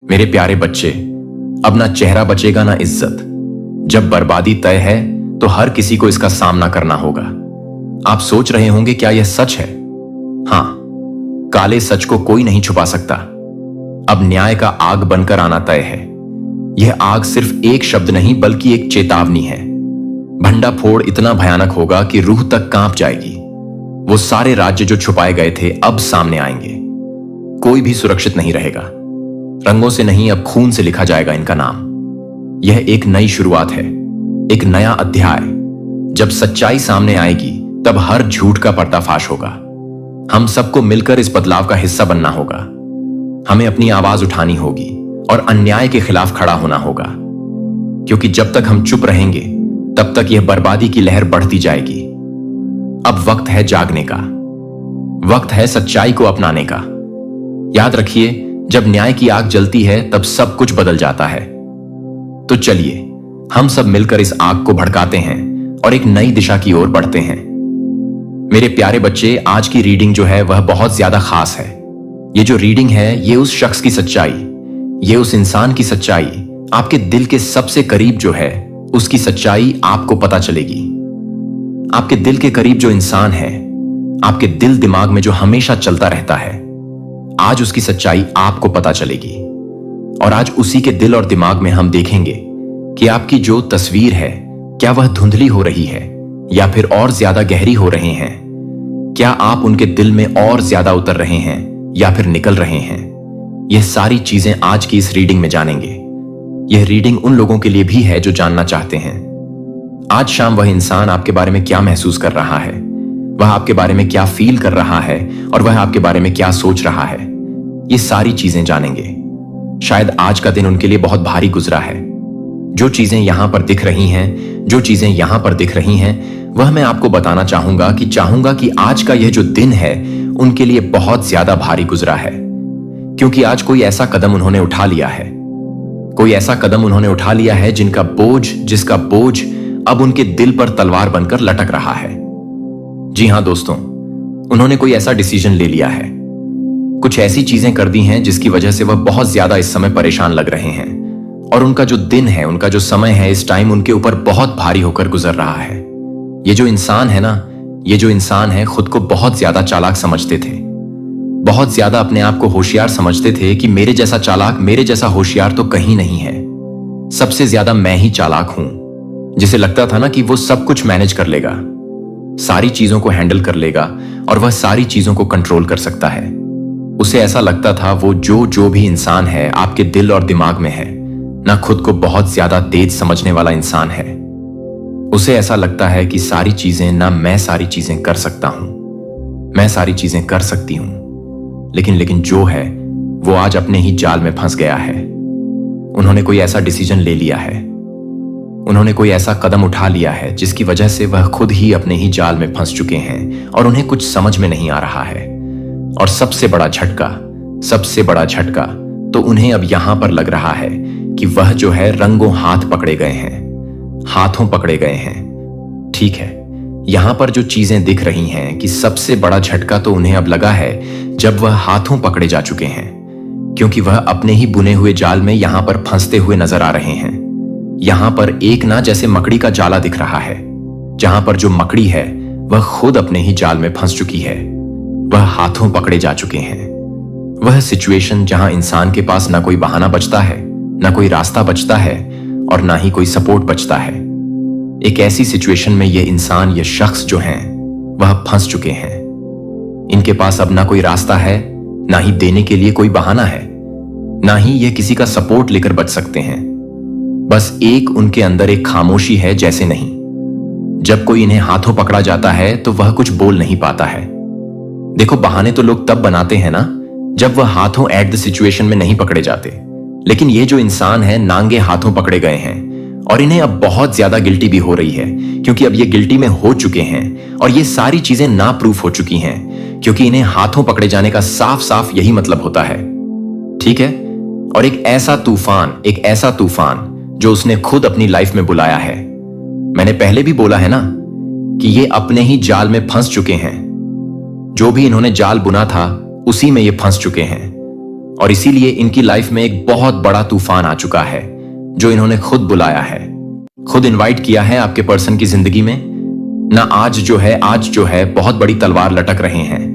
मेरे प्यारे बच्चे, अब ना चेहरा बचेगा ना इज्जत। जब बर्बादी तय है तो हर किसी को इसका सामना करना होगा। आप सोच रहे होंगे क्या यह सच है? हां, काले सच को कोई नहीं छुपा सकता। अब न्याय का आग बनकर आना तय है। यह आग सिर्फ एक शब्द नहीं बल्कि एक चेतावनी है। भंडाफोड़ इतना भयानक होगा कि रूह तक कांप जाएगी। वो सारे राज्य जो छुपाए गए थे अब सामने आएंगे। कोई भी सुरक्षित नहीं रहेगा। रंगों से नहीं, अब खून से लिखा जाएगा इनका नाम। यह एक नई शुरुआत है, एक नया अध्याय। जब सच्चाई सामने आएगी तब हर झूठ का पर्दाफाश होगा। हम सबको मिलकर इस बदलाव का हिस्सा बनना होगा। हमें अपनी आवाज उठानी होगी और अन्याय के खिलाफ खड़ा होना होगा, क्योंकि जब तक हम चुप रहेंगे तब तक यह बर्बादी की लहर बढ़ती जाएगी। अब वक्त है जागने का, वक्त है सच्चाई को अपनाने का। याद रखिए, जब न्याय की आग जलती है तब सब कुछ बदल जाता है। तो चलिए हम सब मिलकर इस आग को भड़काते हैं और एक नई दिशा की ओर बढ़ते हैं। मेरे प्यारे बच्चे, आज की रीडिंग जो है वह बहुत ज्यादा खास है। ये जो रीडिंग है ये उस शख्स की सच्चाई, ये उस इंसान की सच्चाई, आपके दिल के सबसे करीब जो है उसकी सच्चाई आपको पता चलेगी। आपके दिल के करीब जो इंसान है, आपके दिल दिमाग में जो हमेशा चलता रहता है, आज उसकी सच्चाई आपको पता चलेगी। और आज उसी के दिल और दिमाग में हम देखेंगे कि आपकी जो तस्वीर है क्या वह धुंधली हो रही है या फिर और ज्यादा गहरी हो रहे हैं। क्या आप उनके दिल में और ज्यादा उतर रहे हैं या फिर निकल रहे हैं। यह सारी चीजें आज की इस रीडिंग में जानेंगे। यह रीडिंग उन लोगों के लिए भी है जो जानना चाहते हैं आज शाम वह इंसान आपके बारे में क्या महसूस कर रहा है, वह आपके बारे में क्या फील कर रहा है और वह आपके बारे में क्या सोच रहा है। ये सारी चीजें जानेंगे। शायद आज का दिन उनके लिए बहुत भारी गुजरा है। जो चीजें यहां पर दिख रही हैं, जो चीजें यहां पर दिख रही हैं, वह मैं आपको बताना चाहूंगा कि आज का यह जो दिन है उनके लिए बहुत ज्यादा भारी गुजरा है। क्योंकि आज कोई ऐसा कदम उन्होंने उठा लिया है, कोई ऐसा कदम उन्होंने उठा लिया है जिसका बोझ अब उनके दिल पर तलवार बनकर लटक रहा है। जी हां दोस्तों, उन्होंने कोई ऐसा डिसीजन ले लिया है, कुछ ऐसी चीजें कर दी हैं जिसकी वजह से वह बहुत ज्यादा इस समय परेशान लग रहे हैं। और उनका जो दिन है, उनका जो समय है, इस टाइम उनके ऊपर बहुत भारी होकर गुजर रहा है। ये जो इंसान है ना, ये जो इंसान है खुद को बहुत ज्यादा चालाक समझते थे, बहुत ज्यादा अपने आप को होशियार समझते थे कि मेरे जैसा चालाक, मेरे जैसा होशियार तो कहीं नहीं है। सबसे ज्यादा मैं ही चालाक हूं। जिसे लगता था ना कि वो सब कुछ मैनेज कर लेगा, सारी चीजों को हैंडल कर लेगा और वह सारी चीजों को कंट्रोल कर सकता है। उसे ऐसा लगता था वो जो भी इंसान है आपके दिल और दिमाग में है ना, खुद को बहुत ज्यादा तेज समझने वाला इंसान है। उसे ऐसा लगता है कि सारी चीजें ना, मैं सारी चीजें कर सकता हूं, मैं सारी चीजें कर सकती हूं। लेकिन जो है वो आज अपने ही जाल में फंस गया है। उन्होंने कोई ऐसा डिसीजन ले लिया है, उन्होंने कोई ऐसा कदम उठा लिया है जिसकी वजह से वह खुद ही अपने ही जाल में फंस चुके हैं और उन्हें कुछ समझ में नहीं आ रहा है। और सबसे बड़ा झटका तो उन्हें अब यहां पर लग रहा है कि वह जो है रंगों हाथों पकड़े गए हैं। ठीक है, यहां पर जो चीजें दिख रही हैं कि सबसे बड़ा झटका तो उन्हें अब लगा है जब वह हाथों पकड़े जा चुके हैं, क्योंकि वह अपने ही बुने हुए जाल में यहां पर फंसते हुए नजर आ रहे हैं। यहां पर एक ना जैसे मकड़ी का जाला दिख रहा है, जहां पर जो मकड़ी है वह खुद अपने ही जाल में फंस चुकी है। वह हाथों पकड़े जा चुके हैं। वह सिचुएशन जहां इंसान के पास ना कोई बहाना बचता है, ना कोई रास्ता बचता है और ना ही कोई सपोर्ट बचता है। एक ऐसी सिचुएशन में ये इंसान, ये शख्स जो हैं वह फंस चुके हैं। इनके पास अब ना कोई रास्ता है, ना ही देने के लिए कोई बहाना है, ना ही ये किसी का सपोर्ट लेकर बच सकते हैं। बस एक उनके अंदर एक खामोशी है, जैसे नहीं। जब कोई इन्हें हाथों पकड़ा जाता है तो वह कुछ बोल नहीं पाता है। देखो, बहाने तो लोग तब बनाते हैं ना जब वह हाथों एट द सिचुएशन में नहीं पकड़े जाते। लेकिन ये जो इंसान है नांगे हाथों पकड़े गए हैं और इन्हें अब बहुत ज्यादा गिल्टी भी हो रही है, क्योंकि अब ये गिल्टी में हो चुके हैं और ये सारी चीजें ना प्रूफ हो चुकी हैं, क्योंकि इन्हें हाथों पकड़े जाने का साफ साफ यही मतलब होता है। ठीक है, और एक ऐसा तूफान जो उसने खुद अपनी लाइफ में बुलाया है। मैंने पहले भी बोला है ना कि ये अपने ही जाल में फंस चुके हैं। जो भी इन्होंने जाल बुना था उसी में ये फंस चुके हैं। और इसीलिए इनकी लाइफ में एक बहुत बड़ा तूफान आ चुका है जो इन्होंने खुद बुलाया है, खुद इनवाइट किया है आपके पर्सन की जिंदगी में ना। आज जो है बहुत बड़ी तलवार लटक रहे हैं,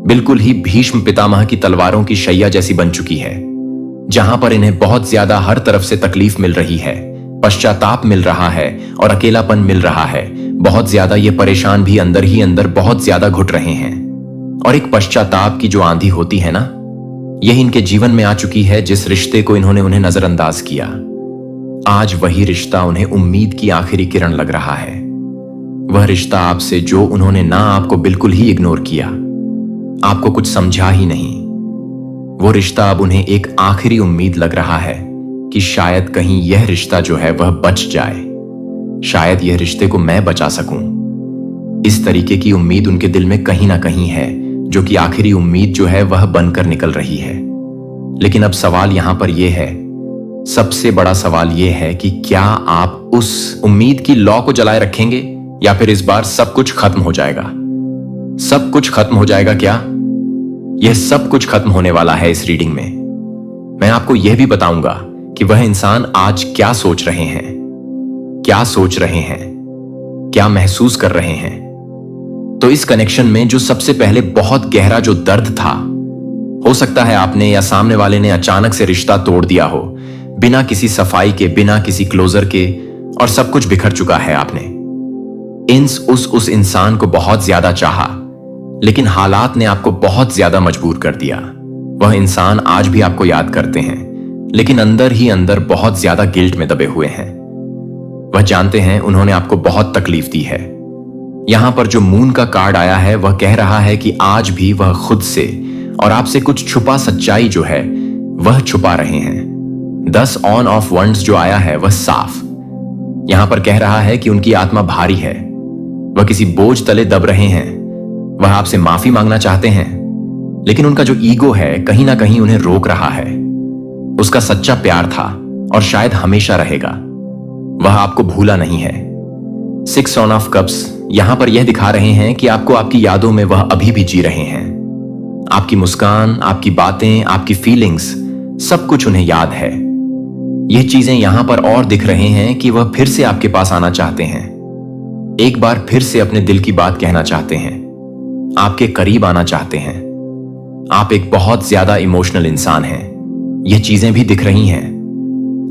बिल्कुल ही भीष्म पितामह की तलवारों की शैया जैसी बन चुकी है, जहां पर इन्हें बहुत ज्यादा हर तरफ से तकलीफ मिल रही है, पश्चाताप मिल रहा है और अकेलापन मिल रहा है। बहुत ज्यादा ये परेशान भी अंदर ही अंदर बहुत ज्यादा घुट रहे हैं। और एक पश्चाताप की जो आंधी होती है ना, यही इनके जीवन में आ चुकी है। जिस रिश्ते को इन्होंने उन्हें नजरअंदाज किया, आज वही रिश्ता उन्हें उम्मीद की आखिरी किरण लग रहा है। वह रिश्ता आपसे जो उन्होंने ना आपको बिल्कुल ही इग्नोर किया, आपको कुछ समझा ही नहीं, वो रिश्ता अब उन्हें एक आखिरी उम्मीद लग रहा है कि शायद कहीं यह रिश्ता जो है वह बच जाए, शायद यह रिश्ते को मैं बचा सकूं। इस तरीके की उम्मीद उनके दिल में कहीं ना कहीं है, जो कि आखिरी उम्मीद जो है वह बनकर निकल रही है। लेकिन अब सवाल यहां पर यह है, सबसे बड़ा सवाल यह है कि क्या आप उस उम्मीद की लौ को जलाए रखेंगे या फिर इस बार सब कुछ खत्म हो जाएगा? सब कुछ खत्म हो जाएगा क्या? यह सब कुछ खत्म होने वाला है इस रीडिंग में। मैं आपको यह भी बताऊंगा कि वह इंसान आज क्या सोच रहे हैं, क्या सोच रहे हैं, क्या महसूस कर रहे हैं। तो इस कनेक्शन में जो सबसे पहले बहुत गहरा जो दर्द था, हो सकता है आपने या सामने वाले ने अचानक से रिश्ता तोड़ दिया हो, बिना किसी सफाई के, बिना किसी क्लोजर के, और सब कुछ बिखर चुका है। आपने उस इंसान को बहुत ज्यादा चाहा, लेकिन हालात ने आपको बहुत ज्यादा मजबूर कर दिया। वह इंसान आज भी आपको याद करते हैं, लेकिन अंदर ही अंदर बहुत ज्यादा गिल्ट में दबे हुए हैं। वह जानते हैं उन्होंने आपको बहुत तकलीफ दी है। यहां पर जो मून का कार्ड आया है वह कह रहा है कि आज भी वह खुद से और आपसे कुछ छुपा सच्चाई जो है वह छुपा रहे हैं। 10 ऑन ऑफ वंड्स जो आया है वह साफ यहां पर कह रहा है कि उनकी आत्मा भारी है, वह किसी बोझ तले दब रहे हैं। वह आपसे माफी मांगना चाहते हैं, लेकिन उनका जो ईगो है कहीं ना कहीं उन्हें रोक रहा है। उसका सच्चा प्यार था और शायद हमेशा रहेगा, वह आपको भूला नहीं है। 6 ऑन ऑफ कप्स यहां पर यह दिखा रहे हैं कि आपको आपकी यादों में वह अभी भी जी रहे हैं। आपकी मुस्कान, आपकी बातें, आपकी फीलिंग्स, सब कुछ उन्हें याद है। यह चीजें यहां पर और दिख रहे हैं कि वह फिर से आपके पास आना चाहते हैं, एक बार फिर से अपने दिल की बात कहना चाहते हैं, आपके करीब आना चाहते हैं। आप एक बहुत ज्यादा इमोशनल इंसान हैं, यह चीजें भी दिख रही हैं।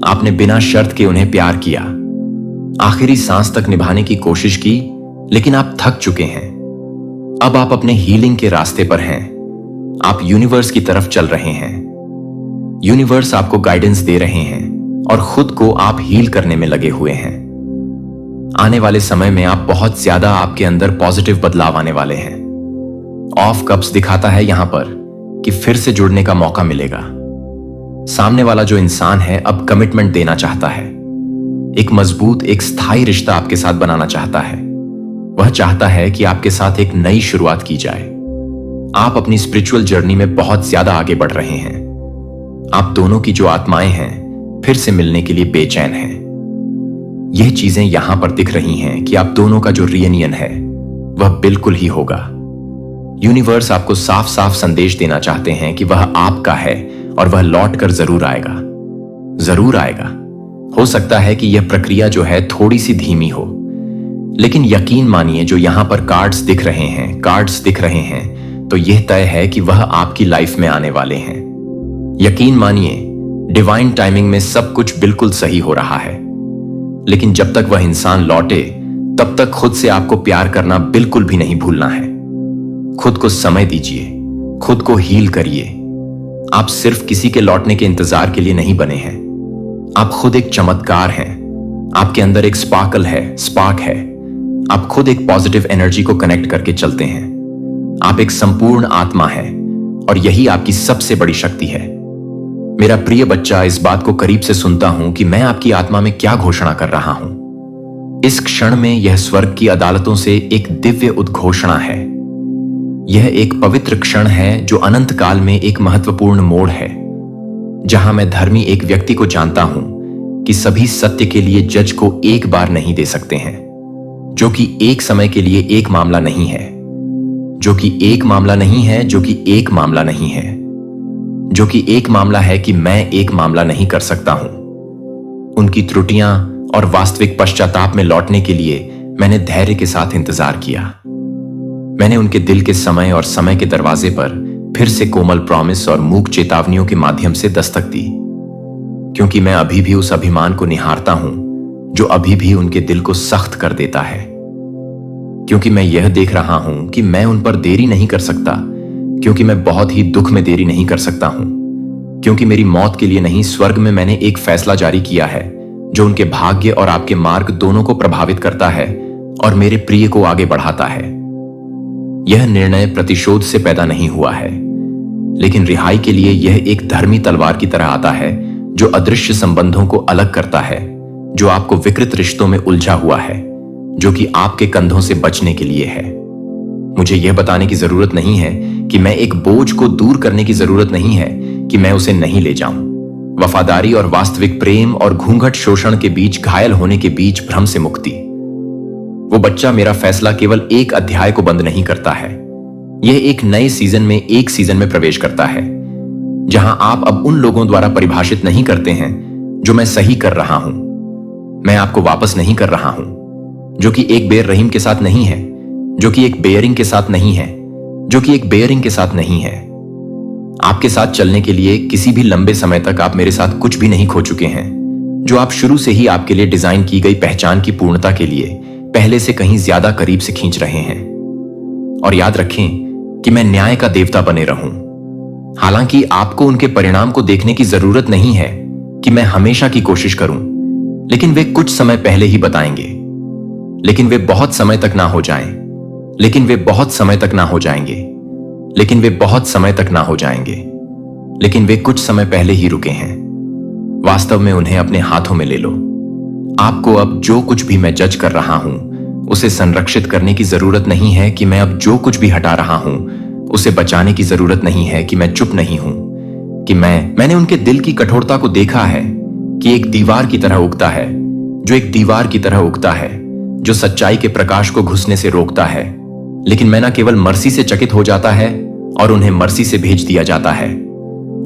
आपने बिना शर्त के उन्हें प्यार किया, आखिरी सांस तक निभाने की कोशिश की, लेकिन आप थक चुके हैं। अब आप अपने हीलिंग के रास्ते पर हैं। आप यूनिवर्स की तरफ चल रहे हैं। यूनिवर्स आपको गाइडेंस दे रहे हैं और खुद को आप हील करने में लगे हुए हैं। आने वाले समय में आप बहुत ज्यादा आपके अंदर पॉजिटिव बदलाव आने वाले हैं। ऑफ कप्स दिखाता है यहां पर कि फिर से जुड़ने का मौका मिलेगा। सामने वाला जो इंसान है अब कमिटमेंट देना चाहता है, एक मजबूत, एक स्थायी रिश्ता आपके साथ बनाना चाहता है। वह चाहता है कि आपके साथ एक नई शुरुआत की जाए। आप अपनी स्पिरिचुअल जर्नी में बहुत ज्यादा आगे बढ़ रहे हैं। आप दोनों की जो आत्माएं हैं फिर से मिलने के लिए बेचैन हैं। यह चीजें यहां पर दिख रही हैं कि आप दोनों का जो रियूनियन है वह बिल्कुल ही होगा। यूनिवर्स आपको साफ साफ संदेश देना चाहते हैं कि वह आपका है और वह लौट कर जरूर आएगा, जरूर आएगा। हो सकता है कि यह प्रक्रिया जो है थोड़ी सी धीमी हो, लेकिन यकीन मानिए जो यहां पर कार्ड्स दिख रहे हैं, तो यह तय है कि वह आपकी लाइफ में आने वाले हैं। यकीन मानिए डिवाइन टाइमिंग में सब कुछ बिल्कुल सही हो रहा है। लेकिन जब तक वह इंसान लौटे तब तक खुद से आपको प्यार करना बिल्कुल भी नहीं भूलना है। खुद को समय दीजिए, खुद को हील करिए। आप सिर्फ किसी के लौटने के इंतजार के लिए नहीं बने हैं। आप खुद एक चमत्कार हैं। आपके अंदर एक स्पार्क है। आप खुद एक पॉजिटिव एनर्जी को कनेक्ट करके चलते हैं। आप एक संपूर्ण आत्मा है और यही आपकी सबसे बड़ी शक्ति है। मेरा प्रिय बच्चा, इस बात को करीब से सुनता हूं कि मैं आपकी आत्मा में क्या घोषणा कर रहा हूं। इस क्षण में यह स्वर्ग की अदालतों से एक दिव्य उद्घोषणा है। यह एक पवित्र क्षण है जो अनंत काल में एक महत्वपूर्ण मोड़ है, जहां मैं धर्मी एक व्यक्ति को जानता हूं कि सभी सत्य के लिए जज को एक बार नहीं दे सकते हैं, जो कि एक समय के लिए एक मामला नहीं है, जो कि एक मामला नहीं है, जो कि एक मामला नहीं है। जो कि एक मामला है कि मैं एक मामला नहीं कर सकता हूं। उनकी त्रुटियां और वास्तविक पश्चाताप में लौटने के लिए मैंने धैर्य के साथ इंतजार किया। मैंने उनके दिल के समय और समय के दरवाजे पर फिर से कोमल प्रॉमिस और मूक चेतावनियों के माध्यम से दस्तक दी, क्योंकि मैं अभी भी उस अभिमान को निहारता हूं जो अभी भी उनके दिल को सख्त कर देता है। क्योंकि मैं यह देख रहा हूं कि मैं उन पर देरी नहीं कर सकता, क्योंकि मैं बहुत ही दुख में देरी नहीं कर सकता हूं, क्योंकि मेरी मौत के लिए नहीं, स्वर्ग में मैंने एक फैसला जारी किया है जो उनके भाग्य और आपके मार्ग दोनों को प्रभावित करता है और मेरे प्रिय को आगे बढ़ाता है। यह निर्णय प्रतिशोध से पैदा नहीं हुआ है, लेकिन रिहाई के लिए यह एक धर्मी तलवार की तरह आता है जो अदृश्य संबंधों को अलग करता है, जो आपको विकृत रिश्तों में उलझा हुआ है, जो कि आपके कंधों से बचने के लिए है। मुझे यह बताने की जरूरत नहीं है कि मैं एक बोझ को दूर करने की जरूरत नहीं है कि मैं उसे नहीं ले जाऊं। वफादारी और वास्तविक प्रेम और घूंघट शोषण के बीच, घायल होने के बीच भ्रम से मुक्ति। वो बच्चा मेरा फैसला केवल एक अध्याय को बंद नहीं करता है, यह एक नए सीजन में एक सीजन में प्रवेश करता है, जहां आप अब उन लोगों द्वारा परिभाषित नहीं करते हैं जो मैं सही कर रहा हूं। मैं आपको वापस नहीं कर रहा हूं, जो कि एक बेर रहीम के साथ नहीं है, जो कि एक बेयरिंग के साथ नहीं है, जो कि एक बेयरिंग के साथ नहीं है। आपके साथ चलने के लिए किसी भी लंबे समय तक आप मेरे साथ कुछ भी नहीं खो चुके हैं, जो आप शुरू से ही आपके लिए डिजाइन की गई पहचान की पूर्णता के लिए पहले से कहीं ज्यादा करीब से खींच रहे हैं। और याद रखें कि मैं न्याय का देवता बने रहूं। हालांकि आपको उनके परिणाम को देखने की जरूरत नहीं है कि मैं हमेशा की कोशिश करूं, लेकिन वे कुछ समय पहले ही बताएंगे। लेकिन वे बहुत समय तक ना हो जाएं, लेकिन वे बहुत समय तक ना हो जाएंगे, लेकिन वे बहुत समय तक ना हो जाएंगे, लेकिन वे कुछ समय पहले ही रुके हैं। वास्तव में उन्हें अपने हाथों में ले लो। आपको अब जो कुछ भी मैं जज कर रहा हूं उसे संरक्षित करने की जरूरत नहीं है कि मैं अब जो कुछ भी हटा रहा हूं उसे बचाने की जरूरत नहीं है कि मैं चुप नहीं हूं, कि मैंने उनके दिल की कठोरता को देखा है कि एक दीवार की तरह उगता है, जो एक दीवार की तरह उगता है, जो सच्चाई के प्रकाश को घुसने से रोकता है। लेकिन मैं न केवल मर्सी से चकित हो जाता है और उन्हें मर्सी से भेज दिया जाता है,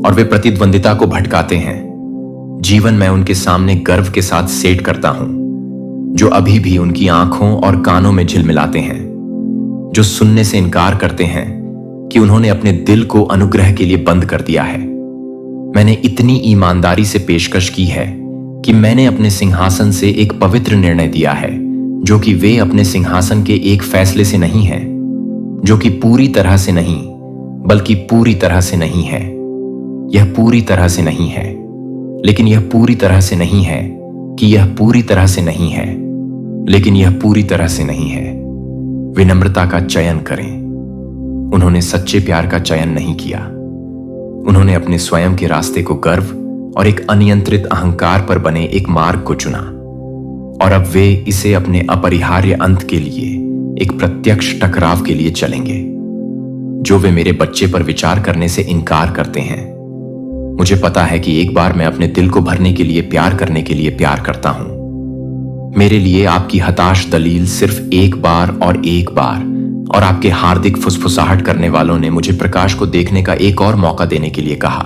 और वे प्रतिद्वंदिता को भटकाते हैं। जीवन मैं उनके सामने गर्व के साथ सेट करता हूं, जो अभी भी उनकी आंखों और कानों में झिलमिलाते हैं, जो सुनने से इनकार करते हैं कि उन्होंने अपने दिल को अनुग्रह के लिए बंद कर दिया है। मैंने इतनी ईमानदारी से पेशकश की है कि मैंने अपने सिंहासन से एक पवित्र निर्णय दिया है, जो कि वे अपने सिंहासन के एक फैसले से नहीं है, जो कि पूरी तरह से नहीं, बल्कि पूरी तरह से नहीं है। यह पूरी तरह से नहीं है, लेकिन यह पूरी तरह से नहीं है कि यह पूरी तरह से नहीं है, लेकिन यह पूरी तरह से नहीं है। विनम्रता का चयन करें। उन्होंने सच्चे प्यार का चयन नहीं किया। उन्होंने अपने स्वयं के रास्ते को गर्व और एक अनियंत्रित अहंकार पर बने एक मार्ग को चुना, और अब वे इसे अपने अपरिहार्य अंत के लिए, एक प्रत्यक्ष टकराव के लिए चलेंगे, जो वे मेरे बच्चे पर विचार करने से इनकार करते हैं। मुझे पता है कि एक बार मैं अपने दिल को भरने के लिए प्यार करने के लिए प्यार करता हूं। मेरे लिए आपकी हताश दलील सिर्फ एक बार और एक बार, और आपके हार्दिक फुसफुसाहट करने वालों ने मुझे प्रकाश को देखने का एक और मौका देने के लिए कहा,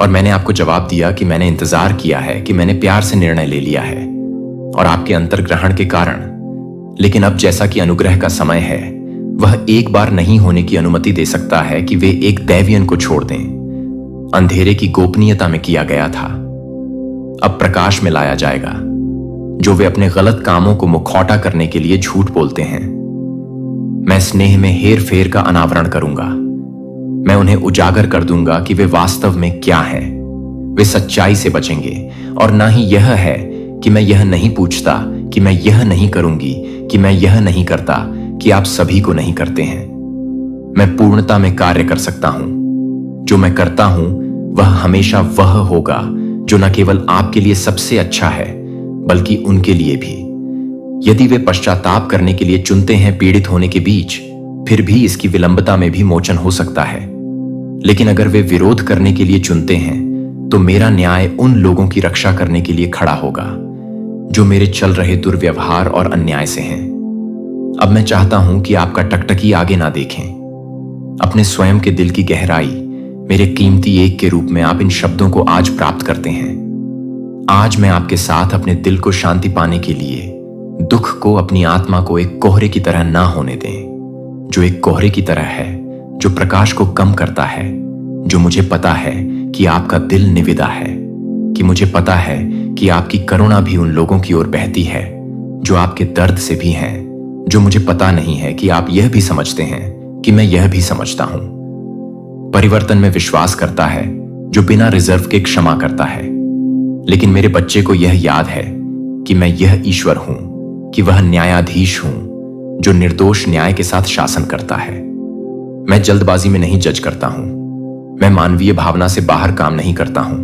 और मैंने आपको जवाब दिया कि मैंने इंतजार किया है, कि मैंने प्यार से निर्णय ले लिया है, और आपके अंतर्ग्रहण के कारण। लेकिन अब जैसा कि अनुग्रह का समय है, वह एक बार नहीं होने की अनुमति दे सकता है कि वे एक दैवियन को छोड़ दें। अंधेरे की गोपनीयता में किया गया था, अब प्रकाश में लाया जाएगा। जो वे अपने गलत कामों को मुखौटा करने के लिए झूठ बोलते हैं, मैं स्नेह में हेर फेर का अनावरण करूंगा। मैं उन्हें उजागर कर दूंगा कि वे वास्तव में क्या हैं। वे सच्चाई से बचेंगे, और ना ही यह है कि मैं यह नहीं पूछता, कि मैं यह नहीं करूंगी, कि मैं यह नहीं करता, कि आप सभी को नहीं करते हैं। मैं पूर्णता में कार्य कर सकता हूं। जो मैं करता हूं वह हमेशा वह होगा जो न केवल आपके लिए सबसे अच्छा है, बल्कि उनके लिए भी। यदि वे पश्चाताप करने के लिए चुनते हैं पीड़ित होने के बीच, फिर भी इसकी विलंबता में भी मोचन हो सकता है। लेकिन अगर वे विरोध करने के लिए चुनते हैं, तो मेरा न्याय उन लोगों की रक्षा करने के लिए खड़ा होगा जो मेरे चल रहे दुर्व्यवहार और अन्याय से हैं। अब मैं चाहता हूं कि आपका टकटकी आगे ना देखें। अपने स्वयं के दिल की गहराई मेरे कीमती एक के रूप में आप इन शब्दों को आज प्राप्त करते हैं। आज मैं आपके साथ अपने दिल को शांति पाने के लिए दुख को अपनी आत्मा को एक कोहरे की तरह ना होने दें, जो एक कोहरे की तरह है, जो प्रकाश को कम करता है, जो मुझे पता है कि आपका दिल निविदा है, कि मुझे पता है कि आपकी करुणा भी उन लोगों की ओर बहती है जो आपके दर्द से भी हैं, जो मुझे पता नहीं है कि आप यह भी समझते हैं कि मैं यह भी समझता हूं। परिवर्तन में विश्वास करता है जो बिना रिजर्व के क्षमा करता है, लेकिन मेरे बच्चे को यह याद है कि मैं यह ईश्वर हूं, कि वह न्यायाधीश हूं जो निर्दोष न्याय के साथ शासन करता है। मैं जल्दबाजी में नहीं जज करता हूं, मैं मानवीय भावना से बाहर काम नहीं करता हूं।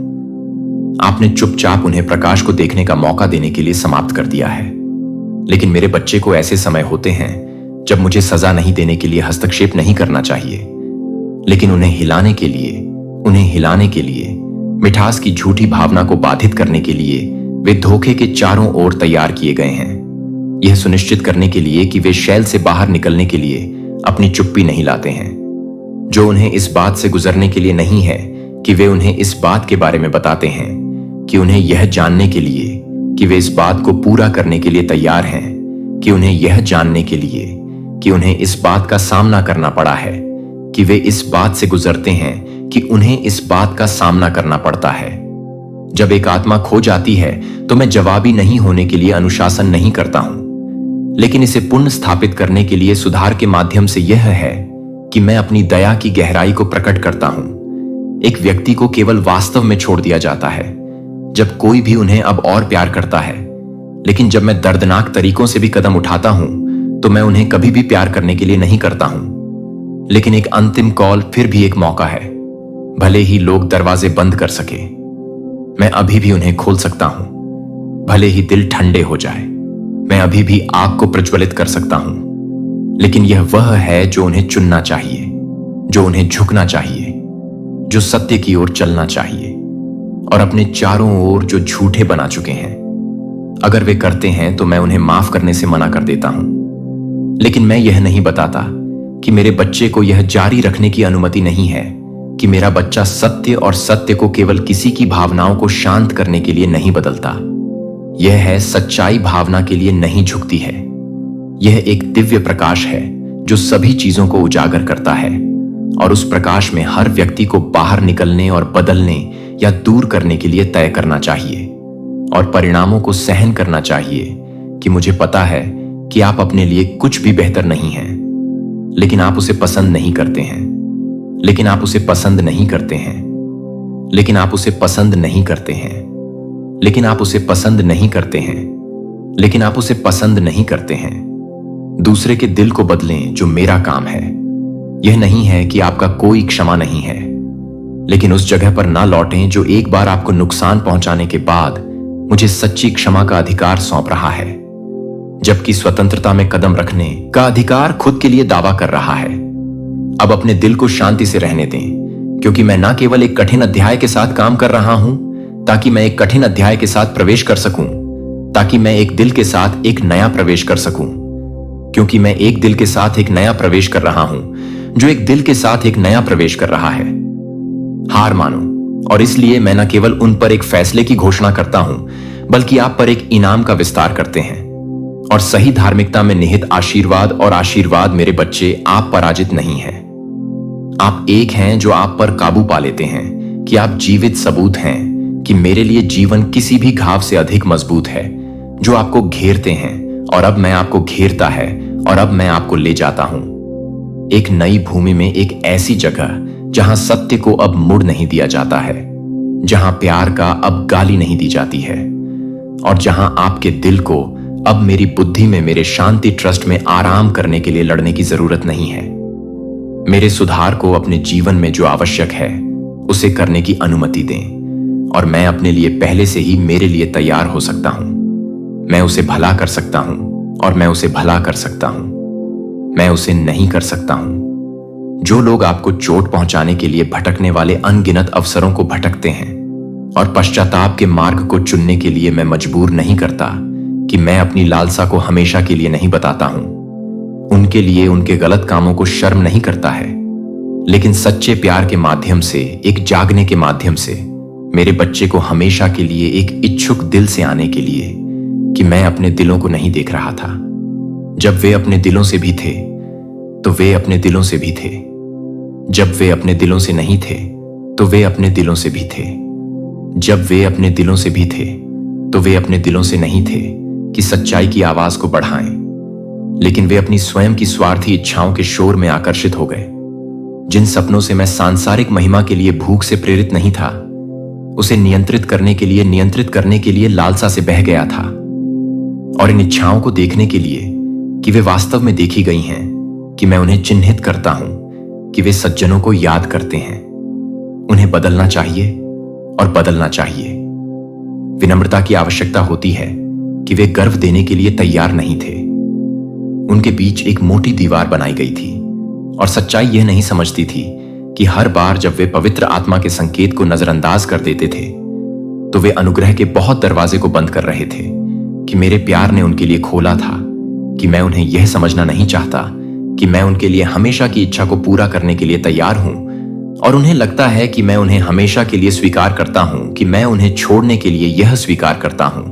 आपने चुपचाप उन्हें प्रकाश को देखने का मौका देने के लिए समाप्त कर दिया है, लेकिन मेरे बच्चे को ऐसे समय होते हैं जब मुझे सजा नहीं देने के लिए हस्तक्षेप नहीं करना चाहिए, लेकिन उन्हें हिलाने के लिए मिठास की झूठी भावना को बाधित करने के लिए वे धोखे के चारों ओर तैयार किए गए हैं, यह सुनिश्चित करने के लिए कि वे शैल से बाहर निकलने के लिए अपनी चुप्पी नहीं लाते हैं, जो उन्हें इस बात से गुजरने के लिए नहीं है कि वे उन्हें इस बात के बारे में बताते हैं कि उन्हें यह जानने के लिए कि वे इस बात को पूरा करने के लिए तैयार हैं, कि उन्हें यह जानने के लिए कि उन्हें इस बात का सामना करना पड़ा है, कि वे इस बात से गुजरते हैं कि उन्हें इस बात का सामना करना पड़ता है। जब एक आत्मा खो जाती है तो मैं जवाबी नहीं होने के लिए अनुशासन नहीं करता हूं, लेकिन इसे पुनः स्थापित करने के लिए सुधार के माध्यम से यह है कि मैं अपनी दया की गहराई को प्रकट करता हूं। एक व्यक्ति को केवल वास्तव में छोड़ दिया जाता है जब कोई भी उन्हें अब और प्यार करता है, लेकिन जब मैं दर्दनाक तरीकों से भी कदम उठाता हूं तो मैं उन्हें कभी भी प्यार करने के लिए नहीं करता हूं। लेकिन एक अंतिम कॉल फिर भी एक मौका है, भले ही लोग दरवाजे बंद कर सके, मैं अभी भी उन्हें खोल सकता हूं। भले ही दिल ठंडे हो जाए, मैं अभी भी आग को प्रज्वलित कर सकता हूं, लेकिन यह वह है जो उन्हें चुनना चाहिए, जो उन्हें झुकना चाहिए, जो सत्य की ओर चलना चाहिए और अपने चारों ओर जो झूठे बना चुके हैं। अगर वे करते हैं तो मैं उन्हें माफ करने से मना कर देता हूं, लेकिन मैं यह नहीं बताता कि मेरे बच्चे को यह जारी रखने की अनुमति नहीं है कि मेरा बच्चा सत्य और सत्य को केवल किसी की भावनाओं को शांत करने के लिए नहीं बदलता। यह है सच्चाई भावना के लिए नहीं झुकती है। यह एक दिव्य प्रकाश है जो सभी चीजों को उजागर करता है और उस प्रकाश में हर व्यक्ति को बाहर निकलने और बदलने या दूर करने के लिए तय करना चाहिए और परिणामों को सहन करना चाहिए कि मुझे पता है कि आप अपने लिए कुछ भी बेहतर नहीं हैं, लेकिन आप उसे पसंद नहीं करते हैं, लेकिन आप उसे पसंद नहीं करते हैं, लेकिन आप उसे पसंद नहीं करते हैं, लेकिन आप उसे पसंद नहीं करते हैं, लेकिन आप उसे पसंद नहीं करते हैं। दूसरे के दिल को बदलें जो मेरा काम है। यह नहीं है कि आपका कोई क्षमा नहीं है, लेकिन उस जगह पर ना लौटें जो एक बार आपको नुकसान पहुंचाने के बाद मुझे सच्ची क्षमा का अधिकार सौंप रहा है, जबकि स्वतंत्रता में कदम रखने का अधिकार खुद के लिए दावा कर रहा है। अब अपने दिल को शांति से रहने दें, क्योंकि मैं ना केवल एक कठिन अध्याय के साथ काम कर रहा हूं ताकि मैं एक कठिन अध्याय के साथ प्रवेश कर सकूं, ताकि मैं एक दिल के साथ एक नया प्रवेश कर सकूं, क्योंकि मैं एक दिल के साथ एक नया प्रवेश कर रहा हूं जो एक दिल के साथ एक नया प्रवेश कर रहा है। हार मानो, और इसलिए मैं न केवल उन पर एक फैसले की घोषणा करता हूं बल्कि आप पर एक इनाम का विस्तार करते हैं। और सही धार्मिकता में निहित आशीर्वाद और आशीर्वाद मेरे बच्चे, आप पराजित नहीं हैं। आप एक हैं जो आप पर काबू पा लेते हैं कि आप जीवित सबूत हैं कि मेरे लिए जीवन किसी भी घाव से अधिक मजबूत है, जो आपको घेरते हैं और अब मैं आपको घेरता है और अब मैं आपको ले जाता हूं एक नई भूमि में, एक ऐसी जगह जहां सत्य को अब मुड़ नहीं दिया जाता है, जहां प्यार का अब गाली नहीं दी जाती है और जहां आपके दिल को अब मेरी बुद्धि में, मेरे शांति ट्रस्ट में आराम करने के लिए लड़ने की जरूरत नहीं है। मेरे सुधार को अपने जीवन में जो आवश्यक है उसे करने की अनुमति दें और मैं अपने लिए पहले से ही मेरे लिए तैयार हो सकता हूं। मैं उसे भला कर सकता हूं और मैं उसे भला कर सकता हूं। मैं उसे नहीं कर सकता हूं। जो लोग आपको चोट पहुंचाने के लिए भटकने वाले अनगिनत अवसरों को भटकते हैं और पश्चाताप के मार्ग को चुनने के लिए मैं मजबूर नहीं करता कि मैं अपनी लालसा को हमेशा के लिए नहीं बताता हूं। उनके लिए उनके गलत कामों को शर्म नहीं करता है, लेकिन सच्चे प्यार के माध्यम से, एक जागने के माध्यम से मेरे बच्चे को हमेशा के लिए एक इच्छुक दिल से आने के लिए कि मैं अपने दिलों को नहीं देख रहा था। जब वे अपने दिलों से भी थे तो वे अपने दिलों से भी थे, जब वे अपने दिलों से नहीं थे तो वे अपने दिलों से भी थे, जब वे अपने दिलों से भी थे तो वे अपने दिलों से नहीं थे कि सच्चाई की आवाज को बढ़ाएं, लेकिन वे अपनी स्वयं की स्वार्थी इच्छाओं के शोर में आकर्षित हो गए। जिन सपनों से मैं सांसारिक महिमा के लिए भूख से प्रेरित नहीं था, उसे नियंत्रित करने के लिए लालसा से बह गया था। और इन इच्छाओं को देखने के लिए कि वे वास्तव में देखी गई हैं, कि मैं उन्हें चिन्हित करता हूं, कि वे सज्जनों को याद करते हैं। उन्हें बदलना चाहिए और बदलना चाहिए। विनम्रता की आवश्यकता होती है कि वे गर्व देने के लिए तैयार नहीं थे। उनके बीच एक मोटी दीवार बनाई गई थी और सच्चाई यह नहीं समझती थी कि हर बार जब वे पवित्र आत्मा के संकेत को नजरअंदाज कर देते थे तो वे अनुग्रह के बहुत दरवाजे को बंद कर रहे थे कि मेरे प्यार ने उनके लिए खोला था, कि मैं उन्हें यह समझना नहीं चाहता कि मैं उनके लिए हमेशा की इच्छा को पूरा करने के लिए तैयार हूं, और उन्हें लगता है कि मैं उन्हें हमेशा के लिए स्वीकार करता हूं, कि मैं उन्हें छोड़ने के लिए यह स्वीकार करता हूं,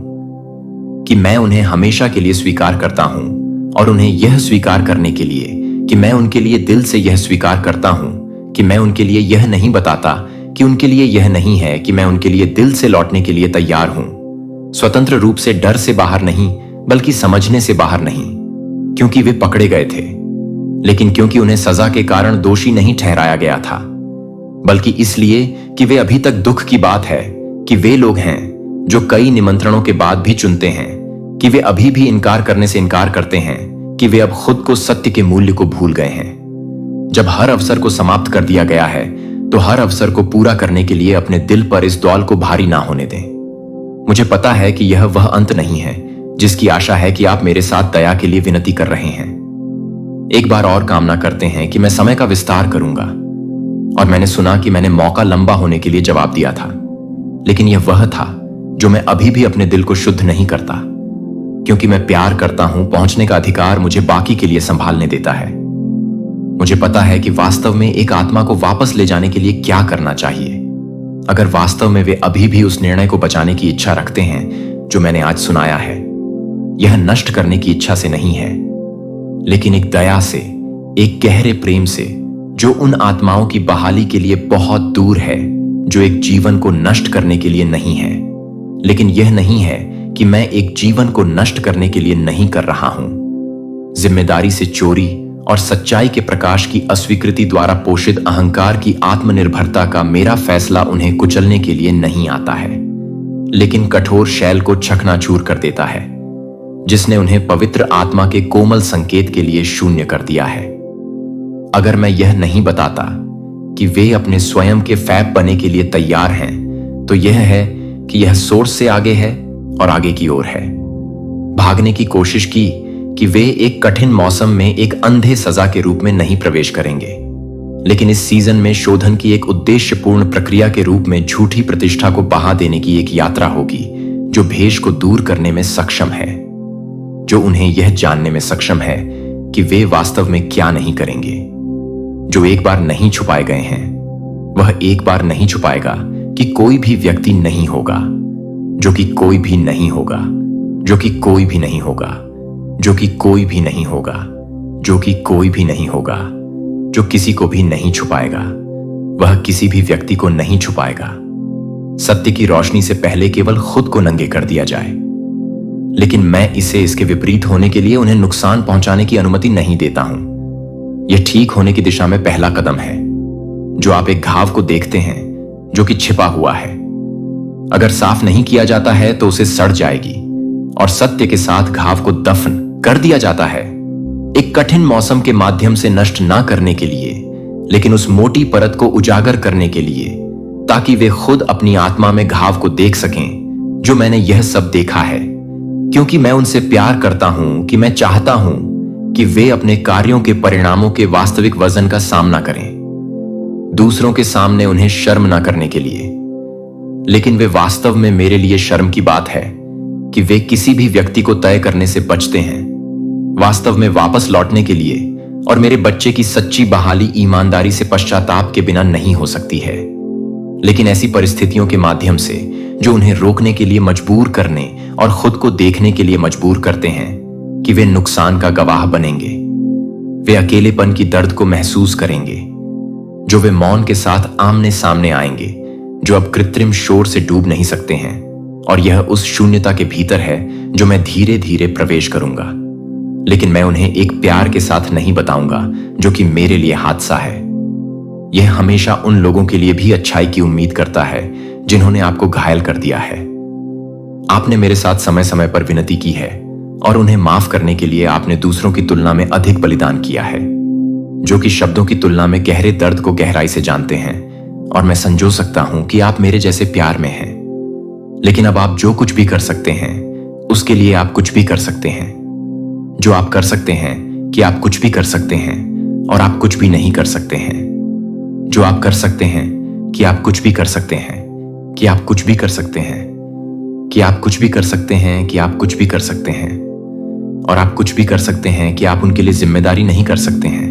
कि मैं उन्हें हमेशा के लिए स्वीकार करता हूं, और उन्हें यह स्वीकार करने के लिए कि मैं उनके लिए दिल से यह स्वीकार करता हूं, कि मैं उनके लिए यह नहीं बताता कि उनके लिए यह नहीं है, कि मैं उनके लिए दिल से लौटने के लिए तैयार हूं, स्वतंत्र रूप से, डर से बाहर नहीं बल्कि समझने से बाहर नहीं, क्योंकि वे पकड़े गए थे, लेकिन क्योंकि उन्हें सजा के कारण दोषी नहीं ठहराया गया था, बल्कि इसलिए कि वे अभी तक दुख की बात है कि वे लोग हैं जो कई निमंत्रणों के बाद भी चुनते हैं, कि वे अभी भी इनकार करने से इनकार करते हैं, कि वे अब खुद को सत्य के मूल्य को भूल गए हैं। जब हर अवसर को समाप्त कर दिया गया है तो हर अवसर को पूरा करने के लिए अपने दिल पर इस दौल को भारी ना होने दें। मुझे पता है कि यह वह अंत नहीं है जिसकी आशा है कि आप मेरे साथ दया के लिए विनती कर रहे हैं। एक बार और कामना करते हैं कि मैं समय का विस्तार करूंगा, और मैंने सुना कि मैंने मौका लंबा होने के लिए जवाब दिया था, लेकिन यह वह था जो मैं अभी भी अपने दिल को शुद्ध नहीं करता, क्योंकि मैं प्यार करता हूं। पहुंचने का अधिकार मुझे बाकी के लिए संभालने देता है। मुझे पता है कि वास्तव में एक आत्मा को वापस ले जाने के लिए क्या करना चाहिए, अगर वास्तव में वे अभी भी उस निर्णय को बचाने की इच्छा रखते हैं जो मैंने आज सुनाया है। यह नष्ट करने की इच्छा से नहीं है, लेकिन एक दया से, एक गहरे प्रेम से, जो उन आत्माओं की बहाली के लिए बहुत दूर है, जो एक जीवन को नष्ट करने के लिए नहीं है। लेकिन यह नहीं है कि मैं एक जीवन को नष्ट करने के लिए नहीं कर रहा हूं। जिम्मेदारी से चोरी और सच्चाई के प्रकाश की अस्वीकृति द्वारा पोषित अहंकार की आत्मनिर्भरता का मेरा फैसला उन्हें कुचलने के लिए नहीं आता है, लेकिन कठोर शैल को चकनाचूर कर देता है, जिसने उन्हें पवित्र आत्मा के कोमल संकेत के लिए शून्य कर दिया है। अगर मैं यह नहीं बताता कि वे अपने स्वयं के फैब बनने के लिए तैयार हैं, तो यह है कि यह सोर्स से आगे है और आगे की ओर है। भागने की कोशिश की कि वे एक कठिन मौसम में एक अंधे सजा के रूप में नहीं प्रवेश करेंगे, लेकिन इस सीजन में शोधन की एक उद्देश्यपूर्ण प्रक्रिया के रूप में झूठी प्रतिष्ठा को बहा देने की एक यात्रा होगी जो भेष को दूर करने में सक्षम है, जो उन्हें यह जानने में सक्षम है कि वे वास्तव में क्या नहीं करेंगे। जो एक बार नहीं छुपाए गए हैं, वह एक बार नहीं छुपाएगा कि कोई भी व्यक्ति नहीं होगा, जो कि कोई भी नहीं होगा, जो कि कोई भी नहीं होगा, जो कि कोई भी नहीं होगा, जो कि कोई भी नहीं होगा, जो किसी को भी नहीं छुपाएगा। वह किसी भी व्यक्ति को नहीं छुपाएगा। सत्य की रोशनी से पहले केवल खुद को नंगे कर दिया जाए, लेकिन मैं इसे इसके विपरीत होने के लिए उन्हें नुकसान पहुंचाने की अनुमति नहीं देता हूं। यह ठीक होने की दिशा में पहला कदम है। जो आप एक घाव को देखते हैं जो कि छिपा हुआ है, अगर साफ नहीं किया जाता है तो उसे सड़ जाएगी, और सत्य के साथ घाव को दफन कर दिया जाता है, एक कठिन मौसम के माध्यम से नष्ट ना करने के लिए, लेकिन उस मोटी परत को उजागर करने के लिए, ताकि वे खुद अपनी आत्मा में घाव को देख सकें जो मैंने यह सब देखा है, क्योंकि मैं उनसे प्यार करता हूं, कि मैं चाहता हूं कि वे अपने कार्यों के परिणामों के वास्तविक वजन का सामना करें, दूसरों के सामने उन्हें शर्म ना करने के लिए। लेकिन वे वास्तव में मेरे लिए शर्म की बात है कि वे किसी भी व्यक्ति को तय करने से बचते हैं, वास्तव में वापस लौटने के लिए और मेरे बच्चे की सच्ची बहाली ईमानदारी से पश्चाताप के बिना नहीं हो सकती है, लेकिन ऐसी परिस्थितियों के माध्यम से जो उन्हें रोकने के लिए मजबूर करने और खुद को देखने के लिए मजबूर करते हैं कि वे नुकसान का गवाह बनेंगे। वे अकेलेपन की दर्द को महसूस करेंगे, जो वे मौन के साथ आमने सामने आएंगे, जो अब कृत्रिम शोर से डूब नहीं सकते हैं। और यह उस शून्यता के भीतर है जो मैं धीरे धीरे प्रवेश करूंगा, लेकिन मैं उन्हें एक प्यार के साथ नहीं बताऊंगा जो कि मेरे लिए हादसा है। यह हमेशा उन लोगों के लिए भी अच्छाई की उम्मीद करता है जिन्होंने आपको घायल कर दिया है। आपने मेरे साथ समय समय पर विनती की है और उन्हें माफ करने के लिए आपने दूसरों की तुलना में अधिक बलिदान किया है, जो कि शब्दों की तुलना में गहरे दर्द को गहराई से जानते हैं। और मैं संजो सकता हूं कि आप मेरे जैसे प्यार में हैं, लेकिन अब आप जो कुछ भी कर सकते हैं उसके लिए आप कुछ भी कर सकते हैं। जो आप कर सकते हैं कि आप कुछ भी कर सकते हैं और आप कुछ भी नहीं कर सकते हैं। जो आप कर सकते हैं कि आप कुछ भी कर सकते हैं कि आप कुछ भी कर सकते हैं कि आप कुछ भी कर सकते हैं कि आप कुछ भी कर सकते हैं और आप कुछ भी कर सकते हैं कि आप उनके लिए जिम्मेदारी नहीं कर सकते हैं।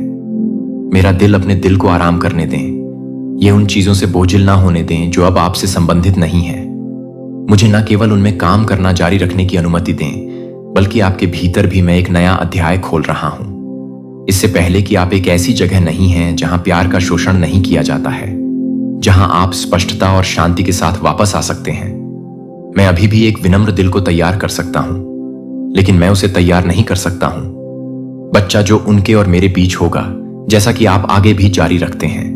मेरा दिल अपने दिल को आराम करने दें। ये उन चीजों से बोझिल ना होने दें जो अब आपसे संबंधित नहीं है। मुझे न केवल उनमें काम करना जारी रखने की अनुमति दें, बल्कि आपके भीतर भी मैं एक नया अध्याय खोल रहा हूं। इससे पहले कि आप एक ऐसी जगह नहीं हैं जहां प्यार का शोषण नहीं किया जाता है, जहां आप स्पष्टता और शांति के साथ वापस आ सकते हैं। मैं अभी भी एक विनम्र दिल को तैयार कर सकता हूं, लेकिन मैं उसे तैयार नहीं कर सकता हूं। बच्चा जो उनके और मेरे बीच होगा, जैसा कि आप आगे भी जारी रखते हैं,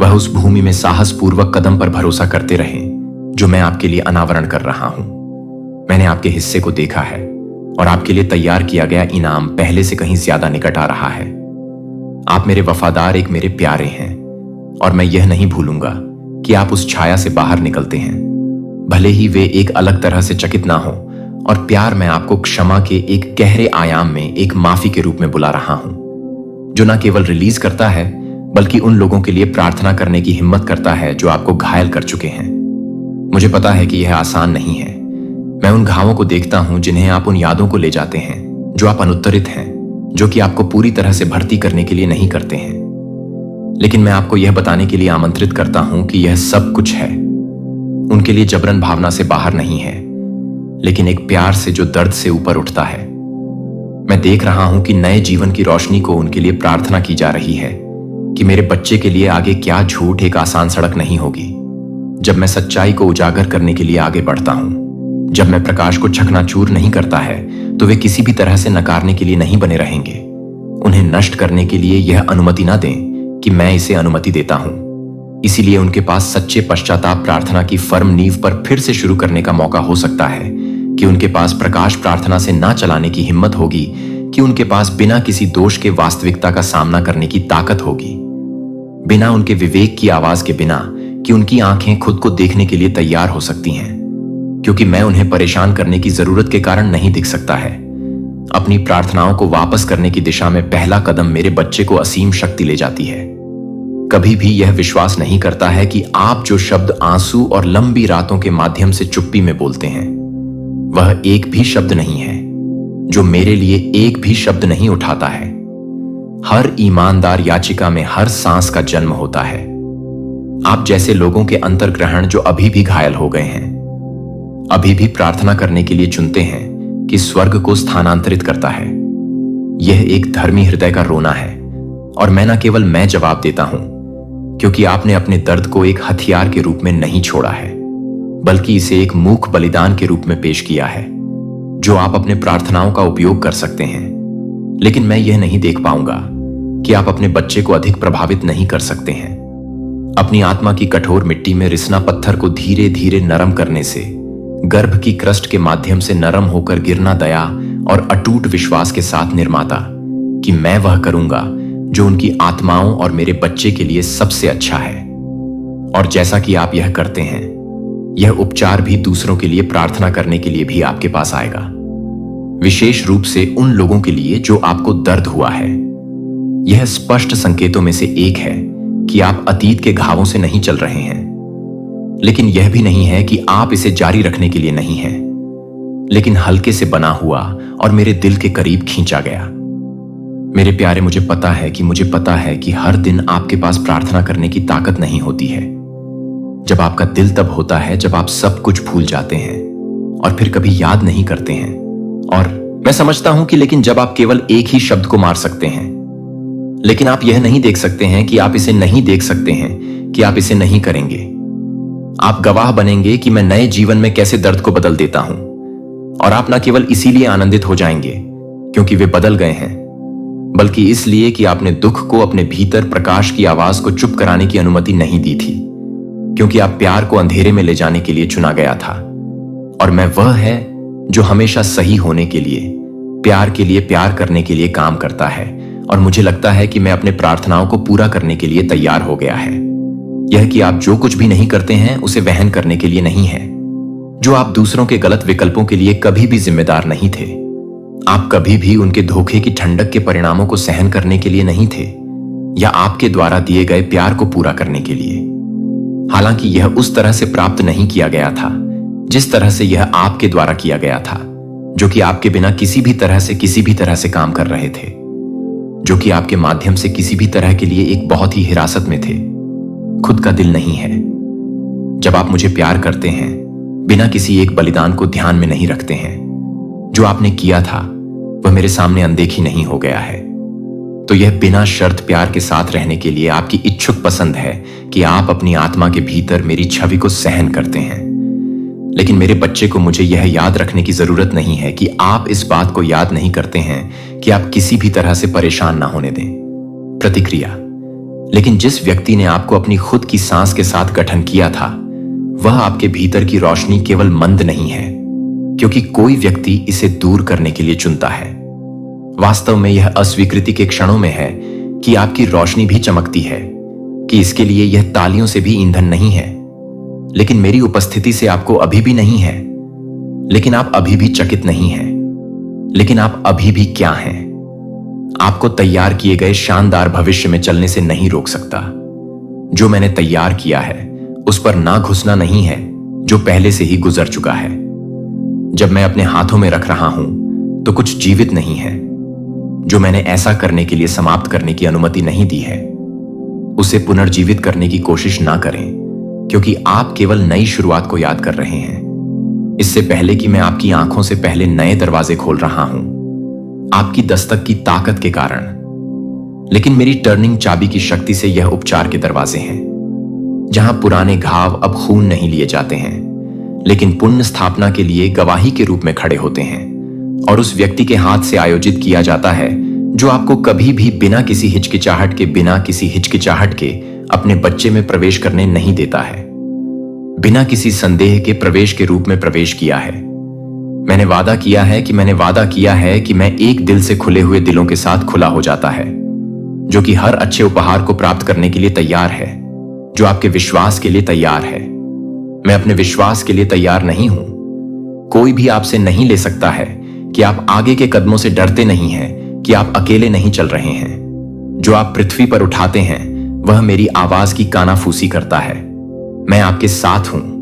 वह उस भूमि में साहसपूर्वक कदम पर भरोसा करते रहें जो मैं आपके लिए अनावरण कर रहा हूं। मैंने आपके हिस्से को देखा है और आपके लिए तैयार किया गया इनाम पहले से कहीं ज्यादा निकट आ रहा है। आप मेरे वफादार एक मेरे प्यारे हैं और मैं यह नहीं भूलूंगा कि आप उस छाया से बाहर निकलते हैं, भले ही वे एक अलग तरह से चकित ना हो। और प्यार मैं आपको क्षमा के एक गहरे आयाम में एक माफी के रूप में बुला रहा हूं, जो न केवल रिलीज करता है बल्कि उन लोगों के लिए प्रार्थना करने की हिम्मत करता है जो आपको घायल कर चुके हैं। मुझे पता है कि यह आसान नहीं है। मैं उन घावों को देखता हूं जिन्हें आप उन यादों को ले जाते हैं जो आप अनुत्तरित हैं, जो कि आपको पूरी तरह से भर्ती करने के लिए नहीं करते हैं। लेकिन मैं आपको यह बताने के लिए आमंत्रित करता हूं कि यह सब कुछ है उनके लिए जबरन भावना से बाहर नहीं है, लेकिन एक प्यार से जो दर्द से ऊपर उठता है। मैं देख रहा हूं कि नए जीवन की रोशनी को उनके लिए प्रार्थना की जा रही है कि मेरे बच्चे के लिए आगे क्या झूठ एक आसान सड़क नहीं होगी। जब मैं सच्चाई को उजागर करने के लिए आगे बढ़ता हूं, जब मैं प्रकाश को चकनाचूर नहीं करता है, तो वे किसी भी तरह से नकारने के लिए नहीं बने रहेंगे। उन्हें नष्ट करने के लिए यह अनुमति ना दें कि मैं इसे अनुमति देता हूं। इसीलिए उनके पास सच्चे पश्चाताप प्रार्थना की फर्म नींव पर फिर से शुरू करने का मौका हो सकता है, कि उनके पास प्रकाश प्रार्थना से ना चलाने की हिम्मत होगी, कि उनके पास बिना किसी दोष के वास्तविकता का सामना करने की ताकत होगी, बिना उनके विवेक की आवाज के बिना कि उनकी आंखें खुद को देखने के लिए तैयार हो सकती हैं, क्योंकि मैं उन्हें परेशान करने की जरूरत के कारण नहीं दिख सकता है। अपनी प्रार्थनाओं को वापस करने की दिशा में पहला कदम मेरे बच्चे को असीम शक्ति ले जाती है। कभी भी यह विश्वास नहीं करता है कि आप जो शब्द आंसू और लंबी रातों के माध्यम से चुप्पी में बोलते हैं, वह एक भी शब्द नहीं है जो मेरे लिए एक भी शब्द नहीं उठाता है। हर ईमानदार याचिका में हर सांस का जन्म होता है। आप जैसे लोगों के अंतर्ग्रहण जो अभी भी घायल हो गए हैं, अभी भी प्रार्थना करने के लिए चुनते हैं कि स्वर्ग को स्थानांतरित करता है। यह एक धर्मी हृदय का रोना है, और मैं न केवल मैं जवाब देता हूं, क्योंकि आपने अपने दर्द को एक हथियार के रूप में नहीं छोड़ा है, बल्कि इसे एक मूक बलिदान के रूप में पेश किया है, जो आप अपने प्रार्थनाओं का उपयोग कर सकते हैं। लेकिन मैं यह नहीं देख पाऊंगा कि आप अपने बच्चे को अधिक प्रभावित नहीं कर सकते हैं। अपनी आत्मा की कठोर मिट्टी में रिसना पत्थर को धीरे धीरे नरम करने से, गर्भ की क्रस्ट के माध्यम से नरम होकर गिरना दया और अटूट विश्वास के साथ निर्माता कि मैं वह करूंगा जो उनकी आत्माओं और मेरे बच्चे के लिए सबसे अच्छा है। और जैसा कि आप यह करते हैं, यह उपचार भी दूसरों के लिए प्रार्थना करने के लिए भी आपके पास आएगा, विशेष रूप से उन लोगों के लिए जो आपको दर्द हुआ है। यह स्पष्ट संकेतों में से एक है कि आप अतीत के घावों से नहीं चल रहे हैं, लेकिन यह भी नहीं है कि आप इसे जारी रखने के लिए नहीं हैं, लेकिन हल्के से बना हुआ और मेरे दिल के करीब खींचा गया। मेरे प्यारे, मुझे पता है कि हर दिन आपके पास प्रार्थना करने की ताकत नहीं होती है। जब आपका दिल तब होता है जब आप सब कुछ भूल जाते हैं और फिर कभी याद नहीं करते हैं। और मैं समझता हूं कि लेकिन जब आप केवल एक ही शब्द को मार सकते हैं, लेकिन आप यह नहीं देख सकते हैं कि आप इसे नहीं देख सकते हैं कि आप इसे नहीं करेंगे। आप गवाह बनेंगे कि मैं नए जीवन में कैसे दर्द को बदल देता हूं। और आप न केवल इसीलिए आनंदित हो जाएंगे क्योंकि वे बदल गए हैं, बल्कि इसलिए कि आपने दुख को अपने भीतर प्रकाश की आवाज को चुप कराने की अनुमति नहीं दी थी, क्योंकि आप प्यार को अंधेरे में ले जाने के लिए चुना गया था। और मैं वह है जो हमेशा सही होने के लिए, प्यार करने के लिए काम करता है। और मुझे लगता है कि मैं अपने प्रार्थनाओं को पूरा करने के लिए तैयार हो गया है। यह कि आप जो कुछ भी नहीं करते हैं उसे वहन करने के लिए नहीं है, जो आप दूसरों के गलत विकल्पों के लिए कभी भी जिम्मेदार नहीं थे। आप कभी भी उनके धोखे की ठंडक के परिणामों को सहन करने के लिए नहीं थे, या आपके द्वारा दिए गए प्यार को पूरा करने के लिए। हालांकि यह उस तरह से प्राप्त नहीं किया गया था जिस तरह से यह आपके द्वारा किया गया था, जो कि आपके बिना किसी भी तरह से काम कर रहे थे, जो कि आपके माध्यम से किसी भी तरह के लिए एक बहुत ही हिरासत में थे। खुद का दिल नहीं है। जब आप मुझे प्यार करते हैं, बिना किसी एक बलिदान को ध्यान में नहीं रखते हैं, जो आपने किया था वह मेरे सामने अनदेखी नहीं हो गया है, तो यह बिना शर्त प्यार के साथ रहने के लिए आपकी इच्छुक पसंद है कि आप अपनी आत्मा के भीतर मेरी छवि को सहन करते हैं। लेकिन मेरे बच्चे को मुझे यह याद रखने की जरूरत नहीं है कि आप इस बात को याद नहीं करते हैं कि आप किसी भी तरह से परेशान ना होने दें। प्रतिक्रिया। लेकिन जिस व्यक्ति ने आपको अपनी खुद की सांस के साथ गठन किया था, वह आपके भीतर की रोशनी केवल मंद नहीं है, क्योंकि कोई व्यक्ति इसे दूर करने के लिए चुनता है। वास्तव में यह अस्वीकृति के क्षणों में है कि आपकी रोशनी भी चमकती है, कि इसके लिए यह तालियों से भी ईंधन नहीं है, लेकिन मेरी उपस्थिति से आपको अभी भी नहीं है। लेकिन आप अभी भी चकित नहीं हैं। लेकिन आप अभी भी क्या हैं? आपको तैयार किए गए शानदार भविष्य में चलने से नहीं रोक सकता। जो मैंने तैयार किया है उस पर ना घुसना नहीं है, जो पहले से ही गुजर चुका है। जब मैं अपने हाथों में रख रहा हूं तो कुछ जीवित नहीं है। जो मैंने ऐसा करने के लिए समाप्त करने की अनुमति नहीं दी है, उसे पुनर्जीवित करने की कोशिश ना करें, क्योंकि आप केवल नई शुरुआत को याद कर रहे हैं, इससे पहले कि मैं आपकी आंखों से पहले नए दरवाजे खोल रहा हूं, आपकी दस्तक की ताकत के कारण। लेकिन मेरी टर्निंग चाबी की शक्ति से यह उपचार के दरवाजे हैं, जहां पुराने घाव अब खून नहीं लिए जाते हैं, लेकिन पुण्य स्थापना के लिए गवाही के रूप में खड़े होते हैं, और उस व्यक्ति के हाथ से आयोजित किया जाता है जो आपको कभी भी बिना किसी हिचकिचाहट के अपने बच्चे में प्रवेश करने नहीं देता है, बिना किसी संदेह के प्रवेश के रूप में प्रवेश किया है। मैंने वादा किया है कि मैं एक दिल से खुले हुए दिलों के साथ खुला हो जाता है, जो कि हर अच्छे उपहार को प्राप्त करने के लिए तैयार है, जो आपके विश्वास के लिए तैयार है। मैं अपने विश्वास के लिए तैयार नहीं हूं। कोई भी आपसे नहीं ले सकता है कि आप आगे के कदमों से डरते नहीं हैं, कि आप अकेले नहीं चल रहे हैं। जो आप पृथ्वी पर उठाते हैं वह मेरी आवाज की कानाफूसी करता है। मैं आपके साथ हूं।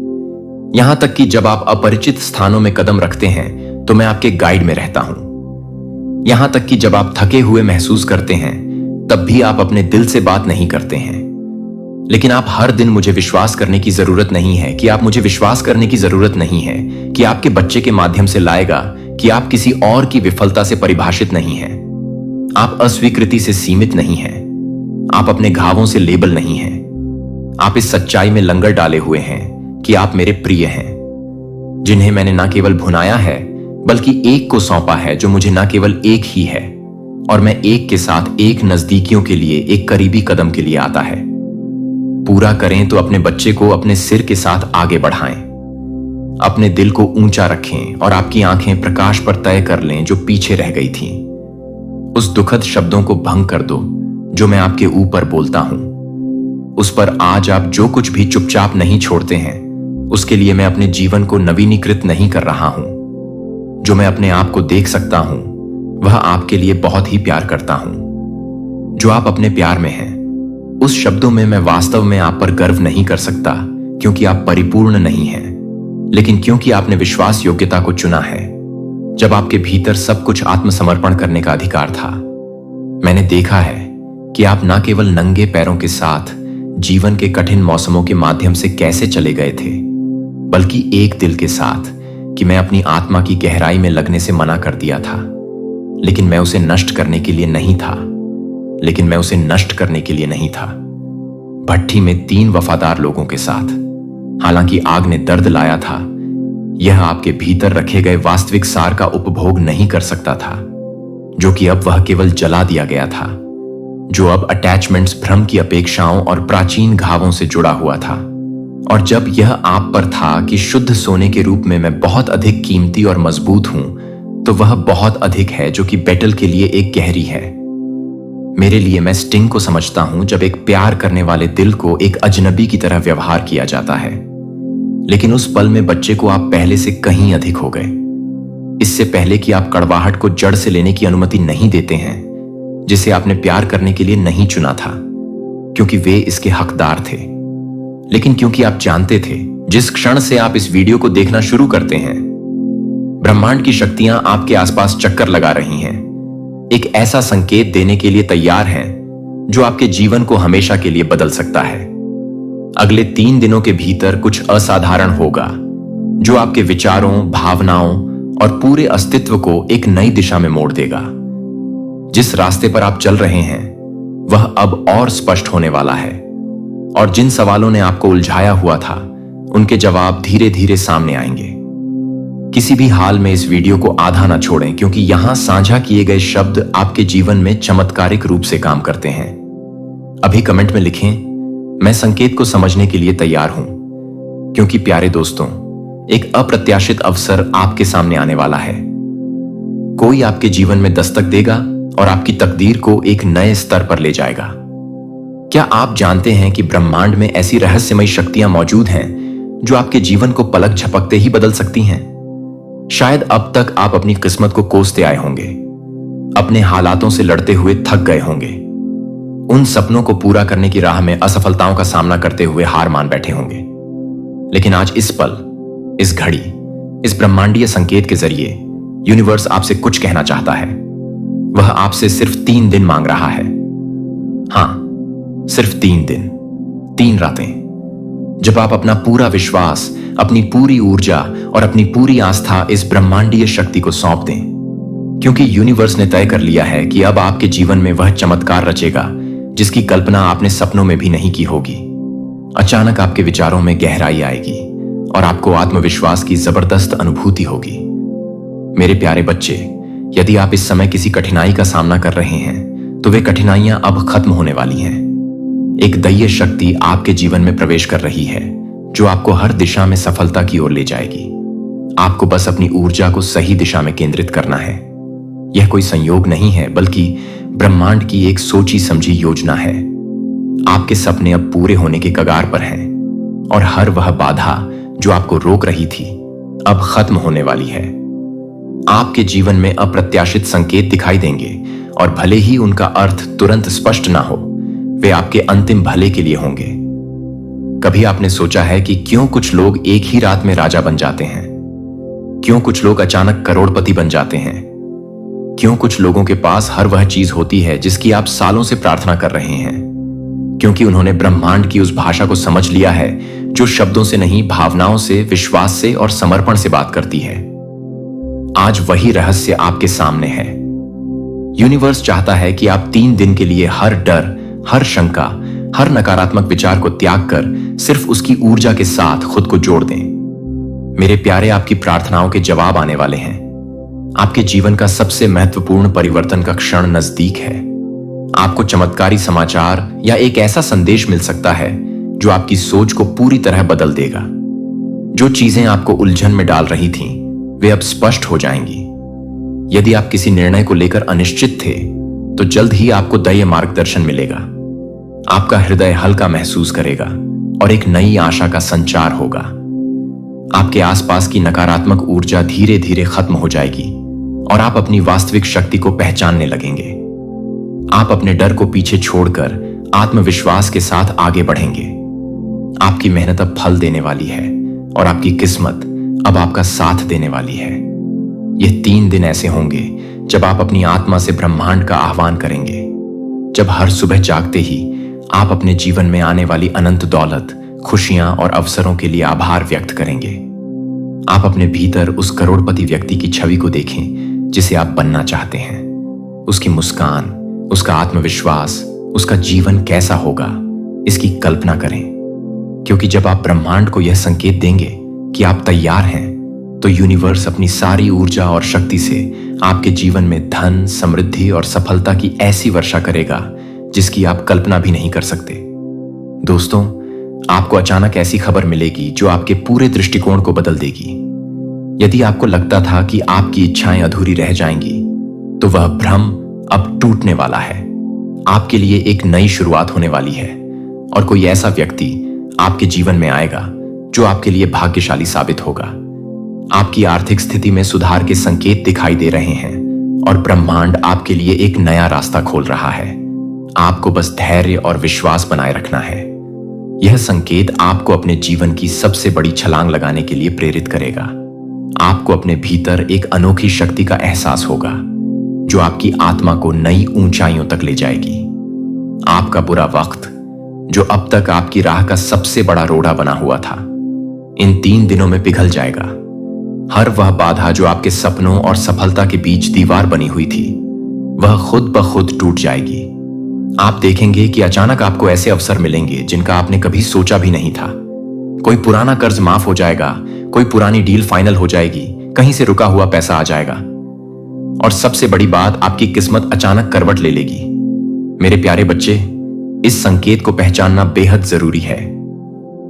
यहां तक कि जब आप अपरिचित स्थानों में कदम रखते हैं तो मैं आपके गाइड में रहता हूं। यहां तक कि जब आप थके हुए महसूस करते हैं तब भी आप अपने दिल से बात नहीं करते हैं। लेकिन आप हर दिन मुझे विश्वास करने की जरूरत नहीं है कि आपके बच्चे के माध्यम से लाएगा कि आप किसी और की विफलता से परिभाषित नहीं हैं। आप अस्वीकृति से सीमित नहीं हैं। आप अपने घावों से लेबल नहीं हैं। आप इस सच्चाई में लंगर डाले हुए हैं कि आप मेरे प्रिय हैं, जिन्हें मैंने न केवल भुनाया है बल्कि एक को सौंपा है जो मुझे न केवल एक ही है, और मैं एक के साथ एक नजदीकियों के लिए एक करीबी कदम के लिए आता है। पूरा करें तो अपने बच्चे को अपने सिर के साथ आगे बढ़ाएं, अपने दिल को ऊंचा रखें और आपकी आंखें प्रकाश पर तय कर लें जो पीछे रह गई थीं। उस दुखद शब्दों को भंग कर दो जो मैं आपके ऊपर बोलता हूं। उस पर आज आप जो कुछ भी चुपचाप नहीं छोड़ते हैं, उसके लिए मैं अपने जीवन को नवीनीकृत नहीं कर रहा हूं। जो मैं अपने आप को देख सकता हूं वह आपके लिए बहुत ही प्यार करता हूं। जो आप अपने प्यार में हैं, उस शब्दों में मैं वास्तव में आप पर गर्व नहीं कर सकता, क्योंकि आप परिपूर्ण नहीं हैं, लेकिन क्योंकि आपने विश्वास योग्यता को चुना है, जब आपके भीतर सब कुछ आत्मसमर्पण करने का अधिकार था। मैंने देखा है कि आप न केवल नंगे पैरों के साथ जीवन के कठिन मौसमों के माध्यम से कैसे चले गए थे, बल्कि एक दिल के साथ कि मैं अपनी आत्मा की गहराई में लगने से मना कर दिया था। लेकिन मैं उसे नष्ट करने के लिए नहीं था। भट्ठी में 3 वफादार लोगों के साथ। हालांकि आग ने दर्द लाया था, यह आपके भीतर रखे गए वास्तविक सार का उपभोग नहीं कर सकता था, जो कि अब वह केवल जला दिया गया था, जो अब अटैचमेंट्स, भ्रम की अपेक्षाओं और प्राचीन घावों से जुड़ा हुआ था। और जब यह आप पर था कि शुद्ध सोने के रूप में मैं बहुत अधिक कीमती और मजबूत हूं, तो वह बहुत अधिक है जो कि बैटल के लिए एक गहरी है। मेरे लिए मैं स्टिंग को समझता हूं जब एक प्यार करने वाले दिल को एक अजनबी की तरह व्यवहार किया जाता है। लेकिन उस पल में बच्चे को आप पहले से कहीं अधिक हो गए। इससे पहले कि आप कड़वाहट को जड़ से लेने की अनुमति नहीं देते हैं, जिसे आपने प्यार करने के लिए नहीं चुना था, क्योंकि वे इसके हकदार थे, लेकिन क्योंकि आप जानते थे जिस क्षण से आप इस वीडियो को देखना शुरू करते हैं, ब्रह्मांड की शक्तियां आपके आसपास चक्कर लगा रही हैं, एक ऐसा संकेत देने के लिए तैयार हैं जो आपके जीवन को हमेशा के लिए बदल सकता है। अगले 3 दिनों के भीतर कुछ असाधारण होगा जो आपके विचारों, भावनाओं और पूरे अस्तित्व को एक नई दिशा में मोड़ देगा। जिस रास्ते पर आप चल रहे हैं वह अब और स्पष्ट होने वाला है, और जिन सवालों ने आपको उलझाया हुआ था उनके जवाब धीरे धीरे सामने आएंगे। किसी भी हाल में इस वीडियो को आधा ना छोड़ें, क्योंकि यहां साझा किए गए शब्द आपके जीवन में चमत्कारिक रूप से काम करते हैं। अभी कमेंट में लिखें, मैं संकेत को समझने के लिए तैयार हूं, क्योंकि प्यारे दोस्तों, एक अप्रत्याशित अवसर आपके सामने आने वाला है। कोई आपके जीवन में दस्तक देगा और आपकी तकदीर को एक नए स्तर पर ले जाएगा। क्या आप जानते हैं कि ब्रह्मांड में ऐसी रहस्यमयी शक्तियां मौजूद हैं जो आपके जीवन को पलक झपकते ही बदल सकती हैं? शायद अब तक आप अपनी किस्मत को कोसते आए होंगे, अपने हालातों से लड़ते हुए थक गए होंगे, उन सपनों को पूरा करने की राह में असफलताओं का सामना करते हुए हार मान बैठे होंगे। लेकिन आज इस पल, इस घड़ी, इस ब्रह्मांडीय संकेत के जरिए यूनिवर्स आपसे कुछ कहना चाहता है। वह आपसे सिर्फ 3 दिन मांग रहा है। हां, सिर्फ 3 दिन, 3 रातें, जब आप अपना पूरा विश्वास, अपनी पूरी ऊर्जा और अपनी पूरी आस्था इस ब्रह्मांडीय शक्ति को सौंप दें। क्योंकि यूनिवर्स ने तय कर लिया है कि अब आपके जीवन में वह चमत्कार रचेगा जिसकी कल्पना आपने सपनों में भी नहीं की होगी। अचानक आपके विचारों में गहराई आएगी और आपको आत्मविश्वास की जबरदस्त अनुभूति होगी। मेरे प्यारे बच्चे, यदि आप इस समय किसी कठिनाई का सामना कर रहे हैं, तो वे कठिनाइयां अब खत्म होने वाली हैं। एक दैवीय शक्ति आपके जीवन में प्रवेश कर रही है जो आपको हर दिशा में सफलता की ओर ले जाएगी। आपको बस अपनी ऊर्जा को सही दिशा में केंद्रित करना है। यह कोई संयोग नहीं है, बल्कि ब्रह्मांड की एक सोची समझी योजना है। आपके सपने अब पूरे होने के कगार पर हैं, और हर वह बाधा जो आपको रोक रही थी अब खत्म होने वाली है। आपके जीवन में अप्रत्याशित संकेत दिखाई देंगे, और भले ही उनका अर्थ तुरंत स्पष्ट ना हो, वे आपके अंतिम भले के लिए होंगे। कभी आपने सोचा है कि क्यों कुछ लोग एक ही रात में राजा बन जाते हैं? क्यों कुछ लोग अचानक करोड़पति बन जाते हैं? क्यों कुछ लोगों के पास हर वह चीज होती है जिसकी आप सालों से प्रार्थना कर रहे हैं? क्योंकि उन्होंने ब्रह्मांड की उस भाषा को समझ लिया है जो शब्दों से नहीं, भावनाओं से, विश्वास से और समर्पण से बात करती है। आज वही रहस्य आपके सामने है। यूनिवर्स चाहता है कि आप 3 दिन के लिए हर डर, हर शंका, हर नकारात्मक विचार को त्याग कर सिर्फ उसकी ऊर्जा के साथ खुद को जोड़ दें। मेरे प्यारे, आपकी प्रार्थनाओं के जवाब आने वाले हैं। आपके जीवन का सबसे महत्वपूर्ण परिवर्तन का क्षण नजदीक है। आपको चमत्कारी समाचार या एक ऐसा संदेश मिल सकता है जो आपकी सोच को पूरी तरह बदल देगा। जो चीजें आपको उलझन में डाल रही थीं, वे अब स्पष्ट हो जाएंगी। यदि आप किसी निर्णय को लेकर अनिश्चित थे, तो जल्द ही आपको दैवीय मार्गदर्शन मिलेगा। आपका हृदय हल्का महसूस करेगा और एक नई आशा का संचार होगा। आपके आसपास की नकारात्मक ऊर्जा धीरे धीरे खत्म हो जाएगी और आप अपनी वास्तविक शक्ति को पहचानने लगेंगे। आप अपने डर को पीछे छोड़कर आत्मविश्वास के साथ आगे बढ़ेंगे। आपकी मेहनत अब फल देने वाली है और आपकी किस्मत अब आपका साथ देने वाली है। ये 3 दिन ऐसे होंगे जब आप अपनी आत्मा से ब्रह्मांड का आह्वान करेंगे। जब हर सुबह जागते ही आप अपने जीवन में आने वाली अनंत दौलत, खुशियां और अवसरों के लिए आभार व्यक्त करेंगे। आप अपने भीतर उस करोड़पति व्यक्ति की छवि को देखें जिसे आप बनना चाहते हैं। उसकी मुस्कान, उसका आत्मविश्वास, उसका जीवन कैसा होगा, इसकी कल्पना करें। क्योंकि जब आप ब्रह्मांड को यह संकेत देंगे कि आप तैयार हैं, तो यूनिवर्स अपनी सारी ऊर्जा और शक्ति से आपके जीवन में धन, समृद्धि और सफलता की ऐसी वर्षा करेगा जिसकी आप कल्पना भी नहीं कर सकते। दोस्तों, आपको अचानक ऐसी खबर मिलेगी जो आपके पूरे दृष्टिकोण को बदल देगी। यदि आपको लगता था कि आपकी इच्छाएं अधूरी रह जाएंगी, तो वह भ्रम अब टूटने वाला है। आपके लिए एक नई शुरुआत होने वाली है और कोई ऐसा व्यक्ति आपके जीवन में आएगा जो आपके लिए भाग्यशाली साबित होगा। आपकी आर्थिक स्थिति में सुधार के संकेत दिखाई दे रहे हैं और ब्रह्मांड आपके लिए एक नया रास्ता खोल रहा है। आपको बस धैर्य और विश्वास बनाए रखना है। यह संकेत आपको अपने जीवन की सबसे बड़ी छलांग लगाने के लिए प्रेरित करेगा। आपको अपने भीतर एक अनोखी शक्ति का एहसास होगा जो आपकी आत्मा को नई ऊंचाइयों तक ले जाएगी। आपका बुरा वक्त, जो अब तक आपकी राह का सबसे बड़ा रोड़ा बना हुआ था, इन 3 दिनों में पिघल जाएगा। हर वह बाधा जो आपके सपनों और सफलता के बीच दीवार बनी हुई थी, वह खुद ब खुद टूट जाएगी। आप देखेंगे कि अचानक आपको ऐसे अवसर मिलेंगे जिनका आपने कभी सोचा भी नहीं था। कोई पुराना कर्ज माफ हो जाएगा, कोई पुरानी डील फाइनल हो जाएगी, कहीं से रुका हुआ पैसा आ जाएगा और सबसे बड़ी बात, आपकी किस्मत अचानक करवट ले लेगी। मेरे प्यारे बच्चे, इस संकेत को पहचानना बेहद जरूरी है,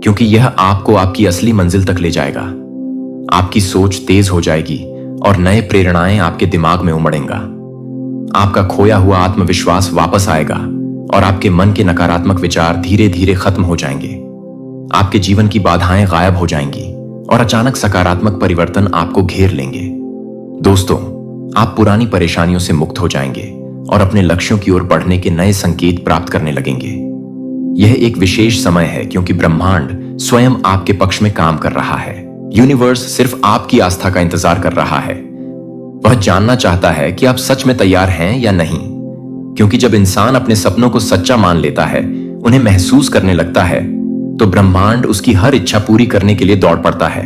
क्योंकि यह आपको आपकी असली मंजिल तक ले जाएगा। आपकी सोच तेज हो जाएगी और नए प्रेरणाएं आपके दिमाग में उमड़ेंगा। आपका खोया हुआ आत्मविश्वास वापस आएगा और आपके मन के नकारात्मक विचार धीरे धीरे खत्म हो जाएंगे। आपके जीवन की बाधाएं गायब हो जाएंगी और अचानक सकारात्मक परिवर्तन आपको घेर लेंगे। दोस्तों, आप पुरानी परेशानियों से मुक्त हो जाएंगे और अपने लक्ष्यों की ओर बढ़ने के नए संकेत प्राप्त करने लगेंगे। यह एक विशेष समय है क्योंकि ब्रह्मांड स्वयं आपके पक्ष में काम कर रहा है। यूनिवर्स सिर्फ आपकी आस्था का इंतजार कर रहा है। वह जानना चाहता है कि आप सच में तैयार हैं या नहीं, क्योंकि जब इंसान अपने सपनों को सच्चा मान लेता है, उन्हें महसूस करने लगता है, तो ब्रह्मांड उसकी हर इच्छा पूरी करने के लिए दौड़ पड़ता है।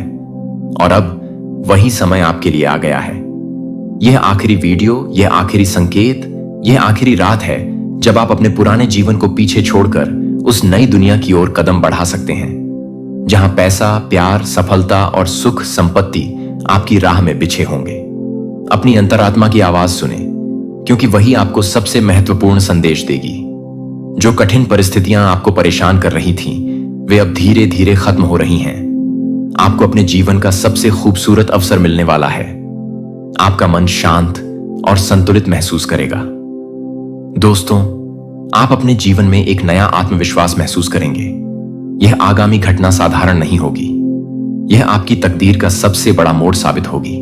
और अब वही समय आपके लिए आ गया है। यह आखिरी वीडियो, यह आखिरी संकेत, यह आखिरी रात है जब आप अपने पुराने जीवन को पीछे छोड़कर उस नई दुनिया की ओर कदम बढ़ा सकते हैं, जहां पैसा, प्यार, सफलता और सुख संपत्ति आपकी राह में बिछे होंगे। अपनी अंतरात्मा की आवाज सुने, क्योंकि वही आपको सबसे महत्वपूर्ण संदेश देगी। जो कठिन परिस्थितियां आपको परेशान कर रही थीं, वे अब धीरे धीरे खत्म हो रही हैं। आपको अपने जीवन का सबसे खूबसूरत अवसर मिलने वाला है। आपका मन शांत और संतुलित महसूस करेगा। दोस्तों, आप अपने जीवन में एक नया आत्मविश्वास महसूस करेंगे। यह आगामी घटना साधारण नहीं होगी। यह आपकी तकदीर का सबसे बड़ा मोड़ साबित होगी।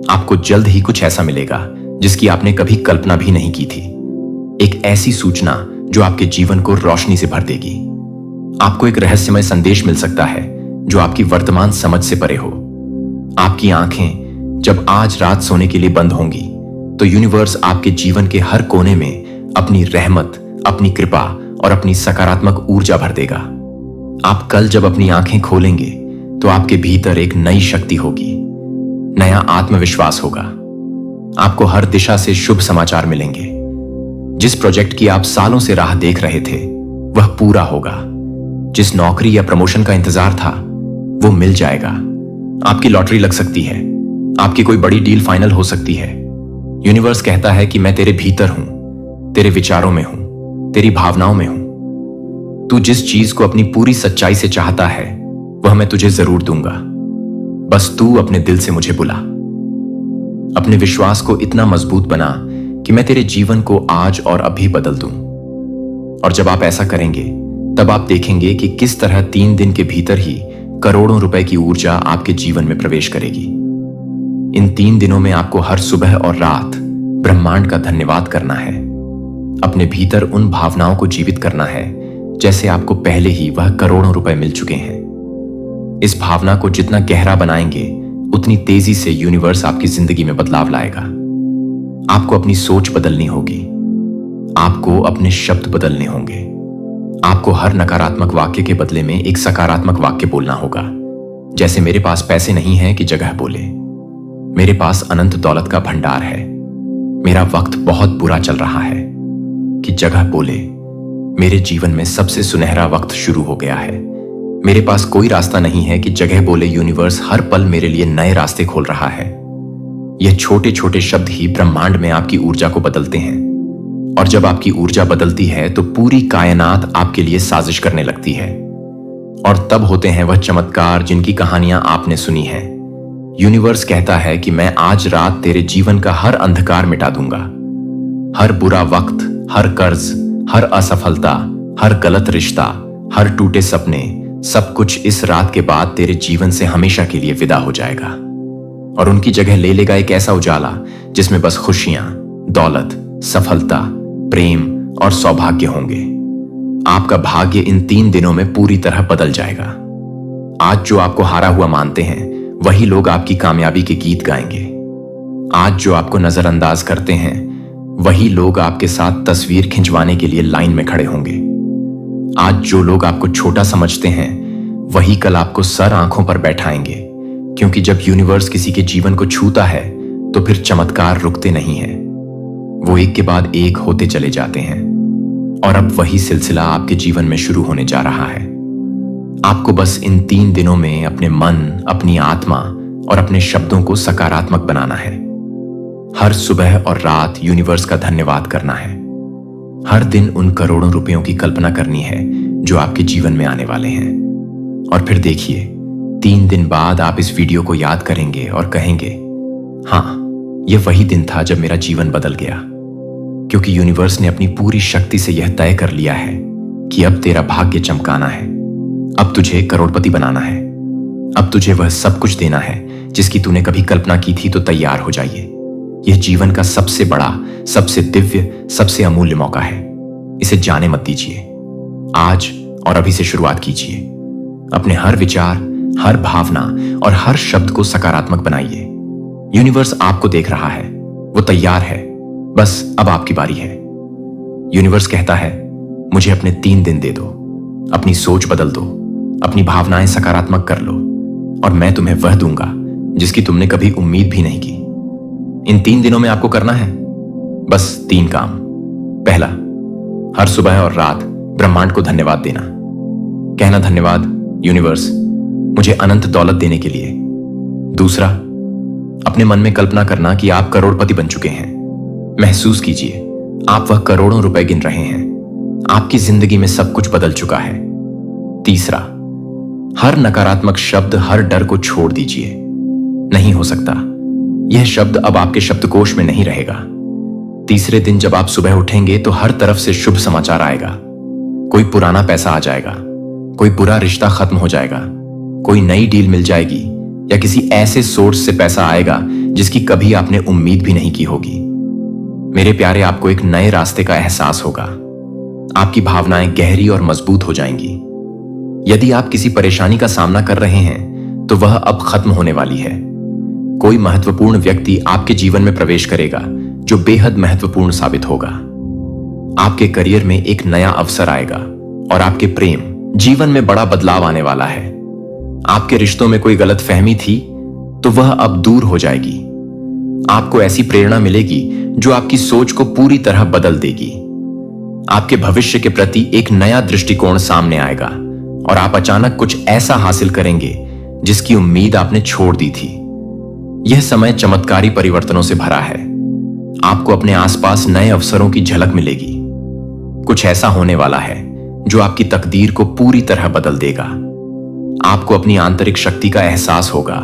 आपको जल्द ही कुछ ऐसा मिलेगा जिसकी आपने कभी कल्पना भी नहीं की थी। एक ऐसी सूचना जो आपके जीवन को रोशनी से भर देगी। आपको एक रहस्यमय संदेश मिल सकता है जो आपकी वर्तमान समझ से परे हो। आपकी आंखें जब आज रात सोने के लिए बंद होंगी, तो यूनिवर्स आपके जीवन के हर कोने में अपनी रहमत, अपनी कृपा और अपनी सकारात्मक ऊर्जा भर देगा। आप कल जब अपनी आंखें खोलेंगे, तो आपके भीतर एक नई शक्ति होगी, नया आत्मविश्वास होगा। आपको हर दिशा से शुभ समाचार मिलेंगे। जिस प्रोजेक्ट की आप सालों से राह देख रहे थे, वह पूरा होगा। जिस नौकरी या प्रमोशन का इंतजार था, वो मिल जाएगा। आपकी लॉटरी लग सकती है। आपकी कोई बड़ी डील फाइनल हो सकती है। यूनिवर्स कहता है कि मैं तेरे भीतर हूं, तेरे विचारों में हूं, तेरी भावनाओं में हूं। तू जिस चीज को अपनी पूरी सच्चाई से चाहता है, वह मैं तुझे जरूर दूंगा। बस तू अपने दिल से मुझे बुला। अपने विश्वास को इतना मजबूत बना कि मैं तेरे जीवन को आज और अभी बदल दूं। और जब आप ऐसा करेंगे, तब आप देखेंगे कि किस तरह 3 दिन के भीतर ही करोड़ों रुपए की ऊर्जा आपके जीवन में प्रवेश करेगी। इन 3 दिनों में आपको हर सुबह और रात ब्रह्मांड का धन्यवाद करना है। अपने भीतर उन भावनाओं को जीवित करना है जैसे आपको पहले ही वह करोड़ों रुपए मिल चुके हैं। इस भावना को जितना गहरा बनाएंगे, उतनी तेजी से यूनिवर्स आपकी जिंदगी में बदलाव लाएगा। आपको अपनी सोच बदलनी होगी। आपको अपने शब्द बदलने होंगे। आपको हर नकारात्मक वाक्य के बदले में एक सकारात्मक वाक्य बोलना होगा। जैसे मेरे पास पैसे नहीं है की जगह बोले मेरे पास अनंत दौलत का भंडार है। मेरा वक्त बहुत बुरा चल रहा है कि जगह बोले मेरे जीवन में सबसे सुनहरा वक्त शुरू हो गया है। मेरे पास कोई रास्ता नहीं है कि जगह बोले यूनिवर्स हर पल मेरे लिए नए रास्ते खोल रहा है। यह छोटे छोटे शब्द ही ब्रह्मांड में आपकी ऊर्जा को बदलते हैं, और जब आपकी ऊर्जा बदलती है तो पूरी कायनात आपके लिए साजिश करने लगती है। और तब होते हैं वह चमत्कार जिनकी कहानियां आपने सुनी हैं। यूनिवर्स कहता है कि मैं आज रात तेरे जीवन का हर अंधकार मिटा दूंगा। हर बुरा वक्त, हर कर्ज, हर असफलता, हर गलत रिश्ता, हर टूटे सपने, सब कुछ इस रात के बाद तेरे जीवन से हमेशा के लिए विदा हो जाएगा और उनकी जगह ले लेगा एक ऐसा उजाला जिसमें बस खुशियां, दौलत, सफलता, प्रेम और सौभाग्य होंगे। आपका भाग्य इन 3 दिनों में पूरी तरह बदल जाएगा। आज जो आपको हारा हुआ मानते हैं वही लोग आपकी कामयाबी के गीत गाएंगे। आज जो आपको नजरअंदाज करते हैं वही लोग आपके साथ तस्वीर खिंचवाने के लिए लाइन में खड़े होंगे। आज जो लोग आपको छोटा समझते हैं वही कल आपको सर आंखों पर बैठाएंगे, क्योंकि जब यूनिवर्स किसी के जीवन को छूता है तो फिर चमत्कार रुकते नहीं हैं। वो एक के बाद एक होते चले जाते हैं और अब वही सिलसिला आपके जीवन में शुरू होने जा रहा है। आपको बस इन 3 दिनों में अपने मन, अपनी आत्मा और अपने शब्दों को सकारात्मक बनाना है। हर सुबह और रात यूनिवर्स का धन्यवाद करना है। हर दिन उन करोड़ों रुपयों की कल्पना करनी है जो आपके जीवन में आने वाले हैं। और फिर देखिए 3 दिन बाद आप इस वीडियो को याद करेंगे और कहेंगे, हाँ, यह वही दिन था जब मेरा जीवन बदल गया। क्योंकि यूनिवर्स ने अपनी पूरी शक्ति से यह तय कर लिया है कि अब तेरा भाग्य चमकाना है। अब तुझे करोड़पति बनाना है। अब तुझे वह सब कुछ देना है जिसकी तूने कभी कल्पना की थी, तो तैयार हो जाइए। यह जीवन का सबसे बड़ा, सबसे दिव्य, सबसे अमूल्य मौका है। इसे जाने मत दीजिए। आज और अभी से शुरुआत कीजिए। अपने हर विचार, हर भावना और हर शब्द को सकारात्मक बनाइए। यूनिवर्स आपको देख रहा है, वो तैयार है, बस अब आपकी बारी है। यूनिवर्स कहता है, मुझे अपने 3 दिन दे दो, अपनी सोच बदल दो, अपनी भावनाएं सकारात्मक कर लो और मैं तुम्हें वह दूंगा जिसकी तुमने कभी उम्मीद भी नहीं की। इन 3 दिनों में आपको करना है बस 3 काम। पहला, हर सुबह और रात ब्रह्मांड को धन्यवाद देना। कहना, धन्यवाद यूनिवर्स मुझे अनंत दौलत देने के लिए। दूसरा, अपने मन में कल्पना करना कि आप करोड़पति बन चुके हैं। महसूस कीजिए आप वह करोड़ों रुपए गिन रहे हैं। आपकी जिंदगी में सब कुछ बदल चुका है। तीसरा, हर नकारात्मक शब्द, हर डर को छोड़ दीजिए। नहीं हो सकता, यह शब्द अब आपके शब्दकोश में नहीं रहेगा। तीसरे दिन जब आप सुबह उठेंगे तो हर तरफ से शुभ समाचार आएगा। कोई पुराना पैसा आ जाएगा, कोई बुरा रिश्ता खत्म हो जाएगा, कोई नई डील मिल जाएगी या किसी ऐसे सोर्स से पैसा आएगा जिसकी कभी आपने उम्मीद भी नहीं की होगी। मेरे प्यारे, आपको एक नए रास्ते का एहसास होगा। आपकी भावनाएं गहरी और मजबूत हो जाएंगी। यदि आप किसी परेशानी का सामना कर रहे हैं तो वह अब खत्म होने वाली है। कोई महत्वपूर्ण व्यक्ति आपके जीवन में प्रवेश करेगा जो बेहद महत्वपूर्ण साबित होगा। आपके करियर में एक नया अवसर आएगा और आपके प्रेम जीवन में बड़ा बदलाव आने वाला है। आपके रिश्तों में कोई गलतफहमी थी तो वह अब दूर हो जाएगी। आपको ऐसी प्रेरणा मिलेगी जो आपकी सोच को पूरी तरह बदल देगी। आपके भविष्य के प्रति एक नया दृष्टिकोण सामने आएगा और आप अचानक कुछ ऐसा हासिल करेंगे जिसकी उम्मीद आपने छोड़ दी थी। यह समय चमत्कारी परिवर्तनों से भरा है। आपको अपने आसपास नए अवसरों की झलक मिलेगी। कुछ ऐसा होने वाला है जो आपकी तकदीर को पूरी तरह बदल देगा। आपको अपनी आंतरिक शक्ति का एहसास होगा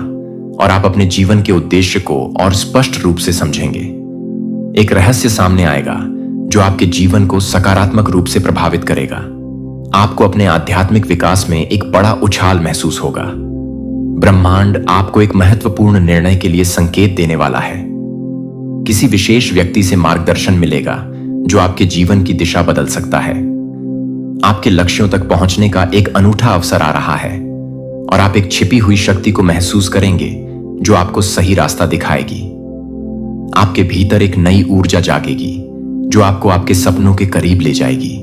और आप अपने जीवन के उद्देश्य को और स्पष्ट रूप से समझेंगे। एक रहस्य सामने आएगा जो आपके जीवन को सकारात्मक रूप से प्रभावित करेगा। आपको अपने आध्यात्मिक विकास में एक बड़ा उछाल महसूस होगा। ब्रह्मांड आपको एक महत्वपूर्ण निर्णय के लिए संकेत देने वाला है। किसी विशेष व्यक्ति से मार्गदर्शन मिलेगा जो आपके जीवन की दिशा बदल सकता है। आपके लक्ष्यों तक पहुंचने का एक अनूठा अवसर आ रहा है और आप एक छिपी हुई शक्ति को महसूस करेंगे जो आपको सही रास्ता दिखाएगी। आपके भीतर एक नई ऊर्जा जागेगी जो आपको आपके सपनों के करीब ले जाएगी।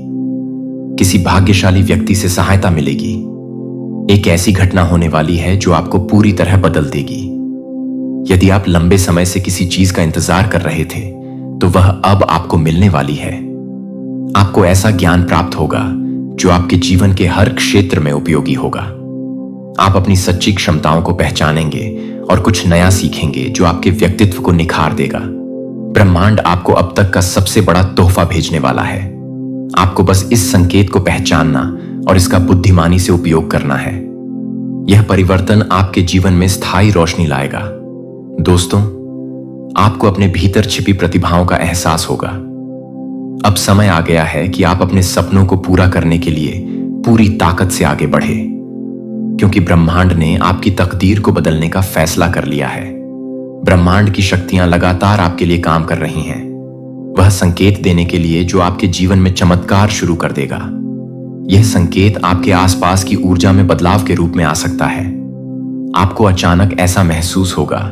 किसी भाग्यशाली व्यक्ति से सहायता मिलेगी। एक ऐसी घटना होने वाली है जो आपको पूरी तरह बदल देगी। यदि आप लंबे समय से किसी चीज का इंतजार कर रहे थे तो वह अब आपको मिलने वाली है। आपको ऐसा ज्ञान प्राप्त होगा जो आपके जीवन के हर क्षेत्र में उपयोगी होगा। आप अपनी सच्ची क्षमताओं को पहचानेंगे और कुछ नया सीखेंगे जो आपके व्यक्तित्व को निखार देगा। ब्रह्मांड आपको अब तक का सबसे बड़ा तोहफा भेजने वाला है। आपको बस इस संकेत को पहचानना और इसका बुद्धिमानी से उपयोग करना है। यह परिवर्तन आपके जीवन में स्थायी रोशनी लाएगा। दोस्तों, आपको अपने भीतर छिपी प्रतिभाओं का एहसास होगा। अब समय आ गया है कि आप अपने सपनों को पूरा करने के लिए पूरी ताकत से आगे बढ़े, क्योंकि ब्रह्मांड ने आपकी तकदीर को बदलने का फैसला कर लिया है। ब्रह्मांड की शक्तियां लगातार आपके लिए काम कर रही हैं, वह संकेत देने के लिए जो आपके जीवन में चमत्कार शुरू कर देगा। यह संकेत आपके आसपास की ऊर्जा में बदलाव के रूप में आ सकता है। आपको अचानक ऐसा महसूस होगा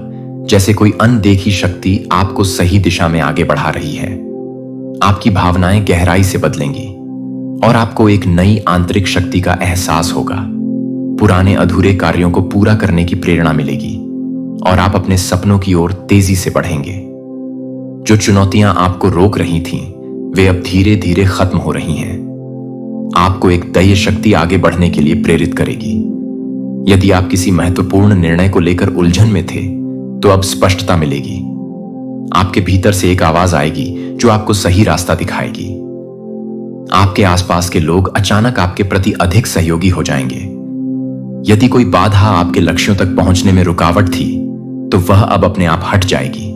जैसे कोई अनदेखी शक्ति आपको सही दिशा में आगे बढ़ा रही है। आपकी भावनाएं गहराई से बदलेंगी और आपको एक नई आंतरिक शक्ति का एहसास होगा। पुराने अधूरे कार्यों को पूरा करने की प्रेरणा मिलेगी और आप अपने सपनों की ओर तेजी से बढ़ेंगे। जो चुनौतियां आपको रोक रही थीं, वे अब धीरे धीरे खत्म हो रही हैं। आपको एक दैवीय शक्ति आगे बढ़ने के लिए प्रेरित करेगी। यदि आप किसी महत्वपूर्ण निर्णय को लेकर उलझन में थे, तो अब स्पष्टता मिलेगी। आपके भीतर से एक आवाज आएगी जो आपको सही रास्ता दिखाएगी। आपके आसपास के लोग अचानक आपके प्रति अधिक सहयोगी हो जाएंगे। यदि कोई बाधा आपके लक्ष्यों तक पहुंचने में रुकावट थी, तो वह अब अपने आप हट जाएगी।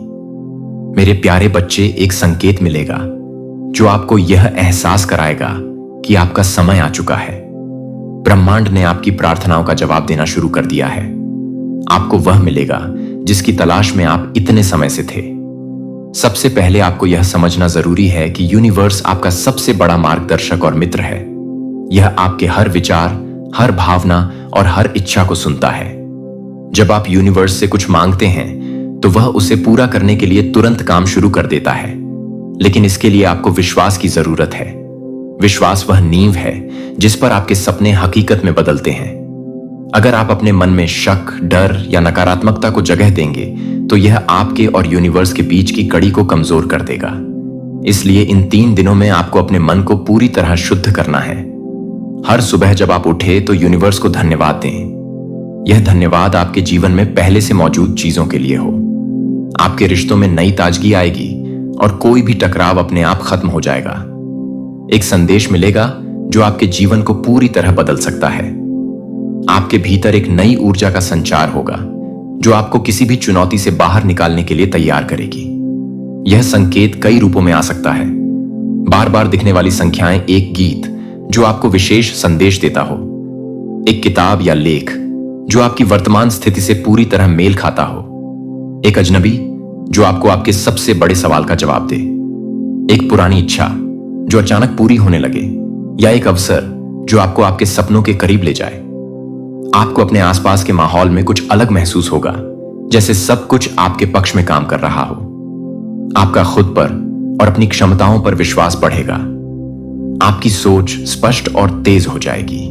मेरे प्यारे बच्चे, एक संकेत मिलेगा जो आपको यह एहसास कराएगा कि आपका समय आ चुका है। ब्रह्मांड ने आपकी प्रार्थनाओं का जवाब देना शुरू कर दिया है। आपको वह मिलेगा जिसकी तलाश में आप इतने समय से थे। सबसे पहले आपको यह समझना जरूरी है कि यूनिवर्स आपका सबसे बड़ा मार्गदर्शक और मित्र है। यह आपके हर विचार, हर भावना और हर इच्छा को सुनता है। जब आप यूनिवर्स से कुछ मांगते हैं तो वह उसे पूरा करने के लिए तुरंत काम शुरू कर देता है, लेकिन इसके लिए आपको विश्वास की जरूरत है। विश्वास वह नींव है जिस पर आपके सपने हकीकत में बदलते हैं। अगर आप अपने मन में शक, डर या नकारात्मकता को जगह देंगे तो यह आपके और यूनिवर्स के बीच की कड़ी को कमजोर कर देगा। इसलिए इन 3 दिनों में आपको अपने मन को पूरी तरह शुद्ध करना है। हर सुबह जब आप उठे तो यूनिवर्स को धन्यवाद दें। यह धन्यवाद आपके जीवन में पहले से मौजूद चीजों के लिए हो। आपके रिश्तों में नई ताजगी आएगी और कोई भी टकराव अपने आप खत्म हो जाएगा। एक संदेश मिलेगा जो आपके जीवन को पूरी तरह बदल सकता है। आपके भीतर एक नई ऊर्जा का संचार होगा जो आपको किसी भी चुनौती से बाहर निकालने के लिए तैयार करेगी। यह संकेत कई रूपों में आ सकता है। बार बार दिखने वाली संख्याएं, एक गीत जो आपको विशेष संदेश देता हो, एक किताब या लेख जो आपकी वर्तमान स्थिति से पूरी तरह मेल खाता हो, एक अजनबी जो आपको आपके सबसे बड़े सवाल का जवाब दे, एक पुरानी इच्छा जो अचानक पूरी होने लगे, या एक अवसर जो आपको आपके सपनों के करीब ले जाए। आपको अपने आसपास के माहौल में कुछ अलग महसूस होगा, जैसे सब कुछ आपके पक्ष में काम कर रहा हो। आपका खुद पर और अपनी क्षमताओं पर विश्वास बढ़ेगा। आपकी सोच स्पष्ट और तेज हो जाएगी।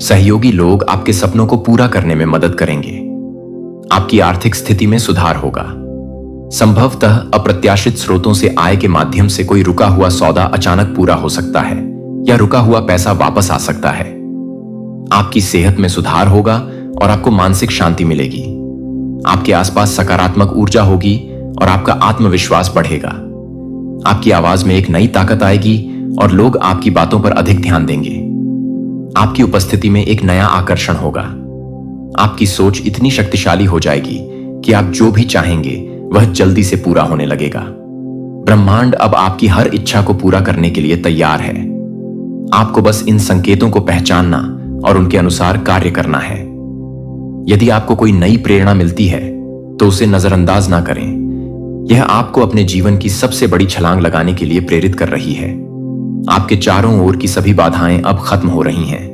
सहयोगी लोग आपके सपनों को पूरा करने में मदद करेंगे। आपकी आर्थिक स्थिति में सुधार होगा। संभवतः अप्रत्याशित स्रोतों से आय के माध्यम से कोई रुका हुआ सौदा अचानक पूरा हो सकता है, या रुका हुआ पैसा वापस आ सकता है। आपकी सेहत में सुधार होगा और आपको मानसिक शांति मिलेगी। आपके आसपास सकारात्मक ऊर्जा होगी और आपका आत्मविश्वास बढ़ेगा। आपकी आवाज में एक नई ताकत आएगी और लोग आपकी बातों पर अधिक ध्यान देंगे। आपकी उपस्थिति में एक नया आकर्षण होगा। आपकी सोच इतनी शक्तिशाली हो जाएगी कि आप जो भी चाहेंगे वह जल्दी से पूरा होने लगेगा। ब्रह्मांड अब आपकी हर इच्छा को पूरा करने के लिए तैयार है। आपको बस इन संकेतों को पहचानना और उनके अनुसार कार्य करना है। यदि आपको कोई नई प्रेरणा मिलती है तो उसे नजरअंदाज ना करें। यह आपको अपने जीवन की सबसे बड़ी छलांग लगाने के लिए प्रेरित कर रही है। आपके चारों ओर की सभी बाधाएं अब खत्म हो रही हैं।